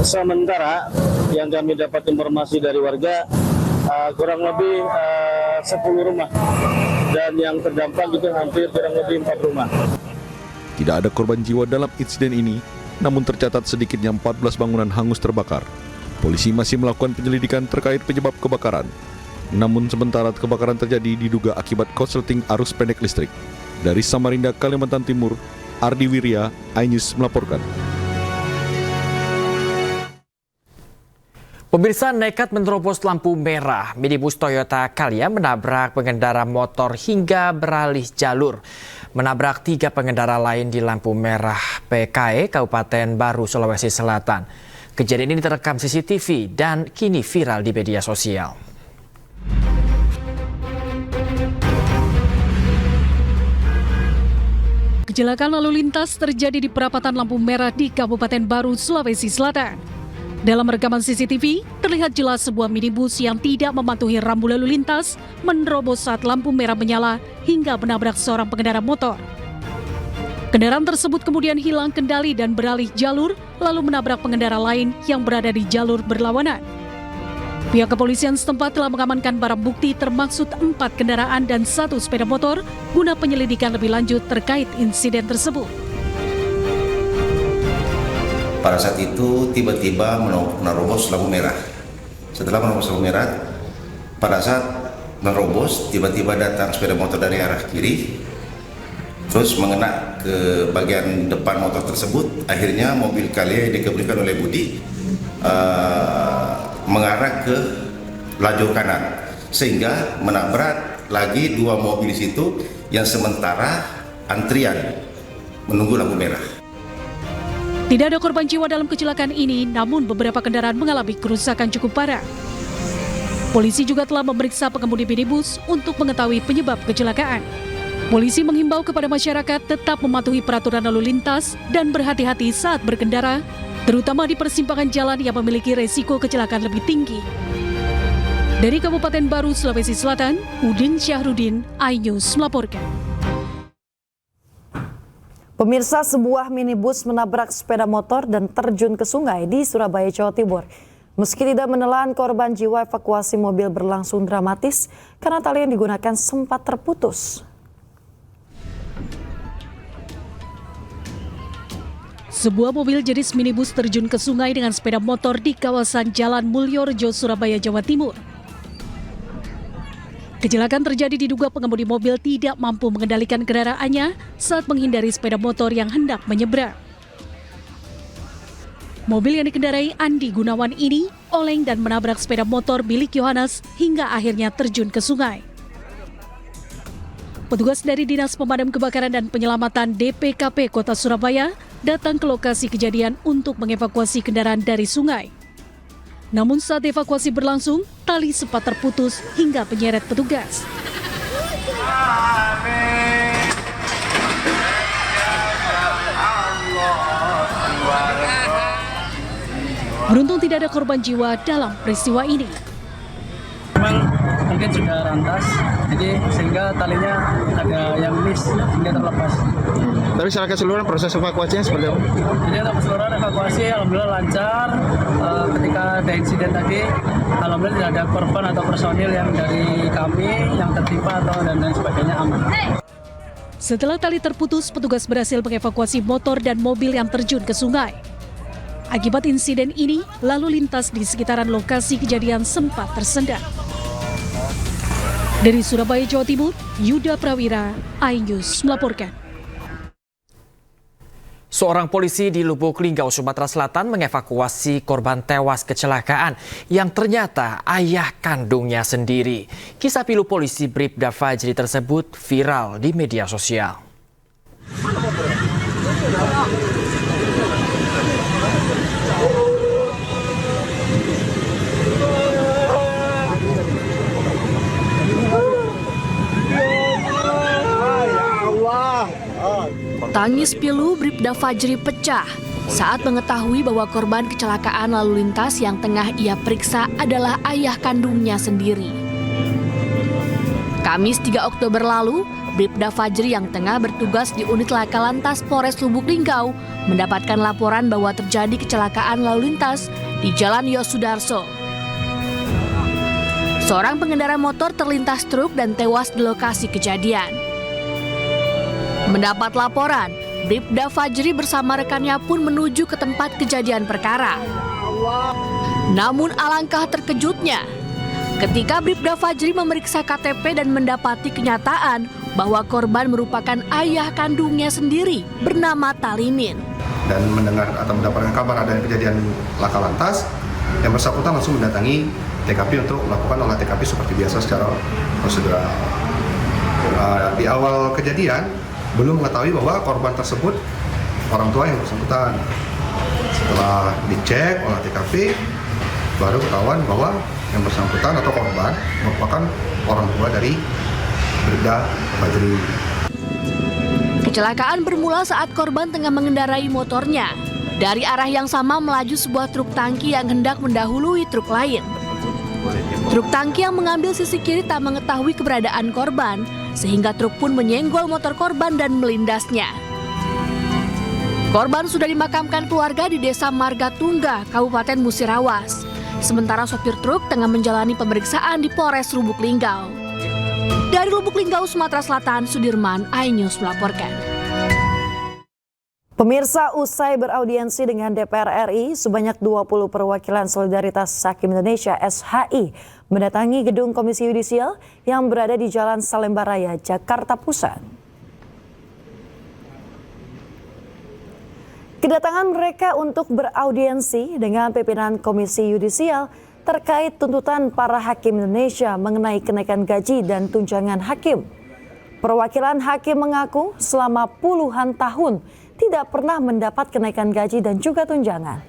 Sementara yang kami dapat informasi dari warga, kurang lebih 10 rumah. Dan yang terdampak itu hampir kurang lebih 4 rumah. Tidak ada korban jiwa dalam insiden ini, namun tercatat sedikitnya 14 bangunan hangus terbakar. Polisi masih melakukan penyelidikan terkait penyebab kebakaran. Namun sementara kebakaran terjadi diduga akibat korsleting arus pendek listrik. Dari Samarinda, Kalimantan Timur, Ardi Wirya, iNews melaporkan. Pemirsa, nekat menerobos lampu merah, minibus Toyota Calya menabrak pengendara motor hingga beralih jalur. Menabrak 3 pengendara lain di lampu merah PKE, Kabupaten Baru, Sulawesi Selatan. Kejadian ini terekam CCTV dan kini viral di media sosial. Kecelakaan lalu lintas terjadi di perapatan lampu merah di Kabupaten Baru, Sulawesi Selatan. Dalam rekaman CCTV, terlihat jelas sebuah minibus yang tidak mematuhi rambu lalu lintas menerobos saat lampu merah menyala hingga menabrak seorang pengendara motor. Kendaraan tersebut kemudian hilang kendali dan beralih jalur, lalu menabrak pengendara lain yang berada di jalur berlawanan. Pihak kepolisian setempat telah mengamankan barang bukti termaksud 4 kendaraan dan 1 sepeda motor guna penyelidikan lebih lanjut terkait insiden tersebut. Pada saat itu tiba-tiba menerobos lampu merah. Setelah menerobos lampu merah, pada saat menerobos, tiba-tiba datang sepeda motor dari arah kiri, terus mengena ke bagian depan motor tersebut. Akhirnya mobil Calya yang dikemudikan oleh Budi mengarah ke lajur kanan, sehingga menabrak lagi dua mobil di situ yang sementara antrian menunggu lampu merah. Tidak ada korban jiwa dalam kecelakaan ini, namun beberapa kendaraan mengalami kerusakan cukup parah. Polisi juga telah memeriksa pengemudi minibus untuk mengetahui penyebab kecelakaan. Polisi menghimbau kepada masyarakat tetap mematuhi peraturan lalu lintas dan berhati-hati saat berkendara, terutama di persimpangan jalan yang memiliki resiko kecelakaan lebih tinggi. Dari Kabupaten Baru, Sulawesi Selatan, Udin Syahrudin, iNews melaporkan. Pemirsa, sebuah minibus menabrak sepeda motor dan terjun ke sungai di Surabaya, Jawa Timur. Meski tidak menelan korban jiwa, evakuasi mobil berlangsung dramatis karena tali yang digunakan sempat terputus. Sebuah mobil jenis minibus terjun ke sungai dengan sepeda motor di kawasan Jalan Mulyorejo, Surabaya, Jawa Timur. Kecelakaan terjadi diduga pengemudi mobil tidak mampu mengendalikan kendaraannya saat menghindari sepeda motor yang hendak menyeberang. Mobil yang dikendarai Andi Gunawan ini oleng dan menabrak sepeda motor milik Yohanes hingga akhirnya terjun ke sungai. Petugas dari Dinas Pemadam Kebakaran dan Penyelamatan DPKP Kota Surabaya datang ke lokasi kejadian untuk mengevakuasi kendaraan dari sungai. Namun saat evakuasi berlangsung, tali sempat terputus hingga penyeret petugas. Beruntung tidak ada korban jiwa dalam peristiwa ini. Memang mungkin sudah rantas, jadi sehingga talinya ada yang miss hingga terlepas. Tapi secara keseluruhan proses evakuasinya seperti apa? Jadi untuk keseluruhan evakuasi alhamdulillah lancar. Ketika ada insiden tadi, alhamdulillah tidak ada korban atau personil yang dari kami yang tertimpa atau dan lain sebagainya aman. Setelah tali terputus, petugas berhasil mengevakuasi motor dan mobil yang terjun ke sungai. Akibat insiden ini, lalu lintas di sekitaran lokasi kejadian sempat tersendat. Dari Surabaya, Jawa Timur, Yuda Prawira, iNews melaporkan. Seorang polisi di Lubuk Linggau, Sumatera Selatan mengevakuasi korban tewas kecelakaan yang ternyata ayah kandungnya sendiri. Kisah pilu polisi Bribda Fajri tersebut viral di media sosial. Tangis pilu Bribda Fajri pecah saat mengetahui bahwa korban kecelakaan lalu lintas yang tengah ia periksa adalah ayah kandungnya sendiri. Kamis 3 Oktober lalu, Bribda Fajri yang tengah bertugas di unit Laka Lantas Polres Lubuk Linggau mendapatkan laporan bahwa terjadi kecelakaan lalu lintas di Jalan Yosudarso. Seorang pengendara motor terlintas truk dan tewas di lokasi kejadian. Mendapat laporan, Bribda Fajri bersama rekannya pun menuju ke tempat kejadian perkara. Namun alangkah terkejutnya, ketika Bribda Fajri memeriksa KTP dan mendapati kenyataan bahwa korban merupakan ayah kandungnya sendiri bernama Talimin. Dan mendengar atau mendapatkan kabar adanya kejadian laka lantas, yang bersangkutan langsung mendatangi TKP untuk melakukan olah TKP seperti biasa secara prosedural. Di awal kejadian, belum mengetahui bahwa korban tersebut orang tua yang bersangkutan. Setelah dicek olah TKP, baru ketahuan bahwa yang bersangkutan atau korban merupakan orang tua dari Bribda Fajri. Kecelakaan bermula saat korban tengah mengendarai motornya. Dari arah yang sama melaju sebuah truk tangki yang hendak mendahului truk lain. Truk tangki yang mengambil sisi kiri tak mengetahui keberadaan korban, sehingga truk pun menyenggol motor korban dan melindasnya. Korban sudah dimakamkan keluarga di Desa Marga Tungga, Kabupaten Musirawas. Sementara sopir truk tengah menjalani pemeriksaan di Polres Lubuk Linggau. Dari Lubuk Linggau, Sumatera Selatan, Sudirman, iNews melaporkan. Pemirsa, usai beraudiensi dengan DPR RI, sebanyak 20 perwakilan Solidaritas Hakim Indonesia (SHI) mendatangi gedung Komisi Yudisial yang berada di Jalan Salemba Raya, Jakarta Pusat. Kedatangan mereka untuk beraudiensi dengan pimpinan Komisi Yudisial terkait tuntutan para hakim Indonesia mengenai kenaikan gaji dan tunjangan hakim. Perwakilan hakim mengaku selama puluhan tahun tidak pernah mendapat kenaikan gaji dan juga tunjangan.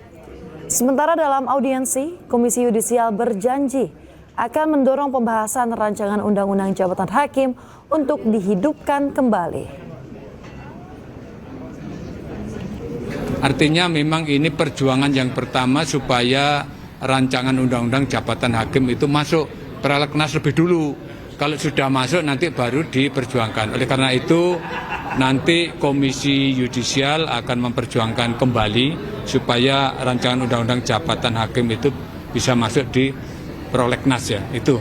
Sementara dalam audiensi, Komisi Yudisial berjanji akan mendorong pembahasan rancangan Undang-Undang Jabatan Hakim untuk dihidupkan kembali. Artinya memang ini perjuangan yang pertama supaya rancangan Undang-Undang Jabatan Hakim itu masuk prolegnas lebih dulu. Kalau sudah masuk nanti baru diperjuangkan. Oleh karena itu nanti Komisi Yudisial akan memperjuangkan kembali supaya rancangan Undang-Undang Jabatan Hakim itu bisa masuk di prolegnas ya. Itu.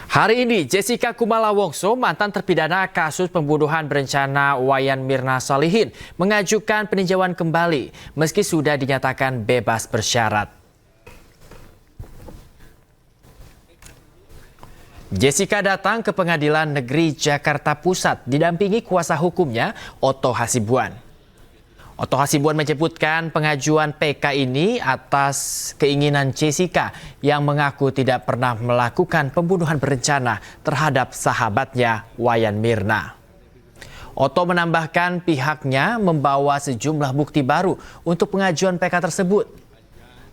Hari ini Jessica Kumala Wongso, mantan terpidana kasus pembunuhan berencana Wayan Mirna Salihin, mengajukan peninjauan kembali meski sudah dinyatakan bebas bersyarat. Jessica datang ke Pengadilan Negeri Jakarta Pusat didampingi kuasa hukumnya Otto Hasibuan. Otto Hasibuan menyebutkan pengajuan PK ini atas keinginan Jessica yang mengaku tidak pernah melakukan pembunuhan berencana terhadap sahabatnya Wayan Mirna. Otto menambahkan pihaknya membawa sejumlah bukti baru untuk pengajuan PK tersebut.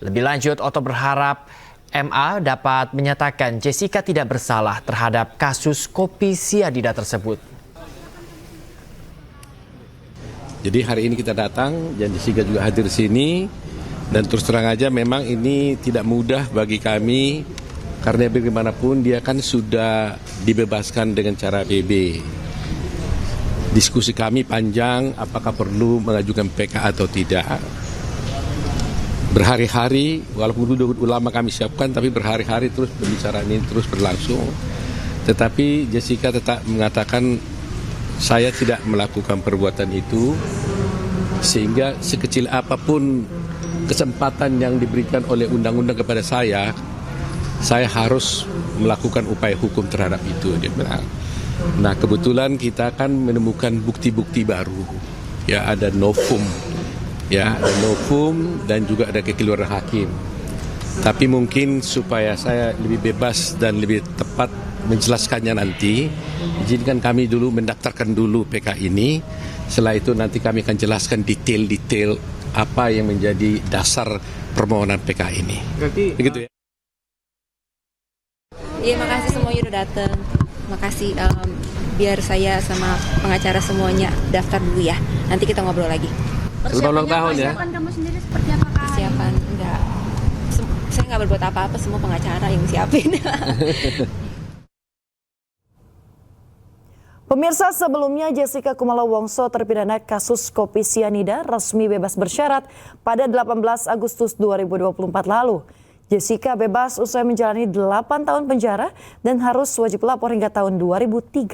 Lebih lanjut, Otto berharap MA dapat menyatakan Jessica tidak bersalah terhadap kasus kopi sianida tersebut. Jadi hari ini kita datang dan Jessica juga hadir di sini, dan terus terang aja memang ini tidak mudah bagi kami karena bagaimanapun dia kan sudah dibebaskan dengan cara BB. Diskusi kami panjang apakah perlu mengajukan PK atau tidak. Berhari-hari, walaupun dulu lama kami siapkan, tapi berhari-hari terus pembicaraan ini terus berlangsung. Tetapi Jessica tetap mengatakan saya tidak melakukan perbuatan itu, sehingga sekecil apapun kesempatan yang diberikan oleh undang-undang kepada saya harus melakukan upaya hukum terhadap itu, dia bilang. Nah, kebetulan kita kan menemukan bukti-bukti baru. Ya, ada novum. Ya, ada novum dan juga ada kekeliruan hakim. Tapi mungkin supaya saya lebih bebas dan lebih tepat menjelaskannya nanti, izinkan kami dulu mendaftarkan dulu PK ini. Setelah itu nanti kami akan jelaskan detail-detail apa yang menjadi dasar permohonan PK ini. Begitu ya. Iya, makasih semuanya udah datang. Makasih, biar saya sama pengacara semuanya daftar dulu ya. Nanti kita ngobrol lagi. Selamat ulang tahun ya. Persiapan kamu sendiri seperti apa, Kak? Persiapan enggak. Saya nggak berbuat apa-apa, semua pengacara yang siapin. Pemirsa, sebelumnya Jessica Kumala Wongso terpidana kasus kopi sianida resmi bebas bersyarat pada 18 Agustus 2024 lalu. Jessica bebas usai menjalani 8 tahun penjara dan harus wajib lapor hingga tahun 2032.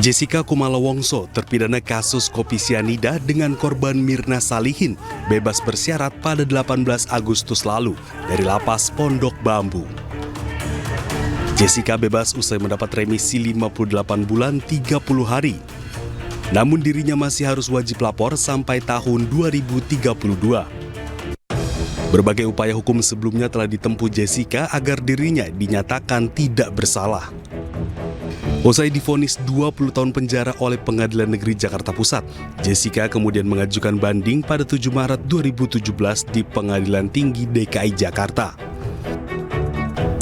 Jessica Kumala Wongso terpidana kasus kopi sianida dengan korban Mirna Salihin bebas bersyarat pada 18 Agustus lalu dari lapas Pondok Bambu. Jessica bebas usai mendapat remisi 58 bulan 30 hari. Namun dirinya masih harus wajib lapor sampai tahun 2032. Berbagai upaya hukum sebelumnya telah ditempuh Jessica agar dirinya dinyatakan tidak bersalah. Usai divonis 20 tahun penjara oleh Pengadilan Negeri Jakarta Pusat, Jessica kemudian mengajukan banding pada 7 Maret 2017 di Pengadilan Tinggi DKI Jakarta.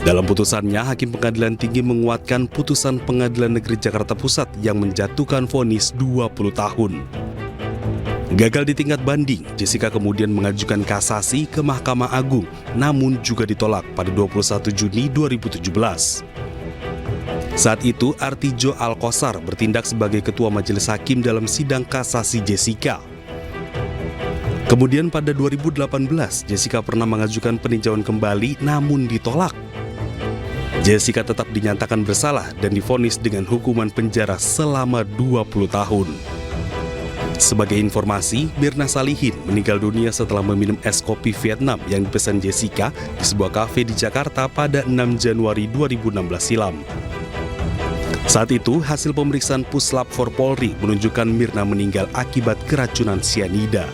Dalam putusannya, Hakim Pengadilan Tinggi menguatkan putusan Pengadilan Negeri Jakarta Pusat yang menjatuhkan vonis 20 tahun. Gagal di tingkat banding, Jessica kemudian mengajukan kasasi ke Mahkamah Agung, namun juga ditolak pada 21 Juni 2017. Saat itu, Artijo Alkosar bertindak sebagai Ketua Majelis Hakim dalam sidang kasasi Jessica. Kemudian pada 2018, Jessica pernah mengajukan peninjauan kembali namun ditolak. Jessica tetap dinyatakan bersalah dan divonis dengan hukuman penjara selama 20 tahun. Sebagai informasi, Mirna Salihin meninggal dunia setelah meminum es kopi Vietnam yang dipesan Jessica di sebuah kafe di Jakarta pada 6 Januari 2016 silam. Saat itu, hasil pemeriksaan Puslap 4 Polri menunjukkan Mirna meninggal akibat keracunan sianida.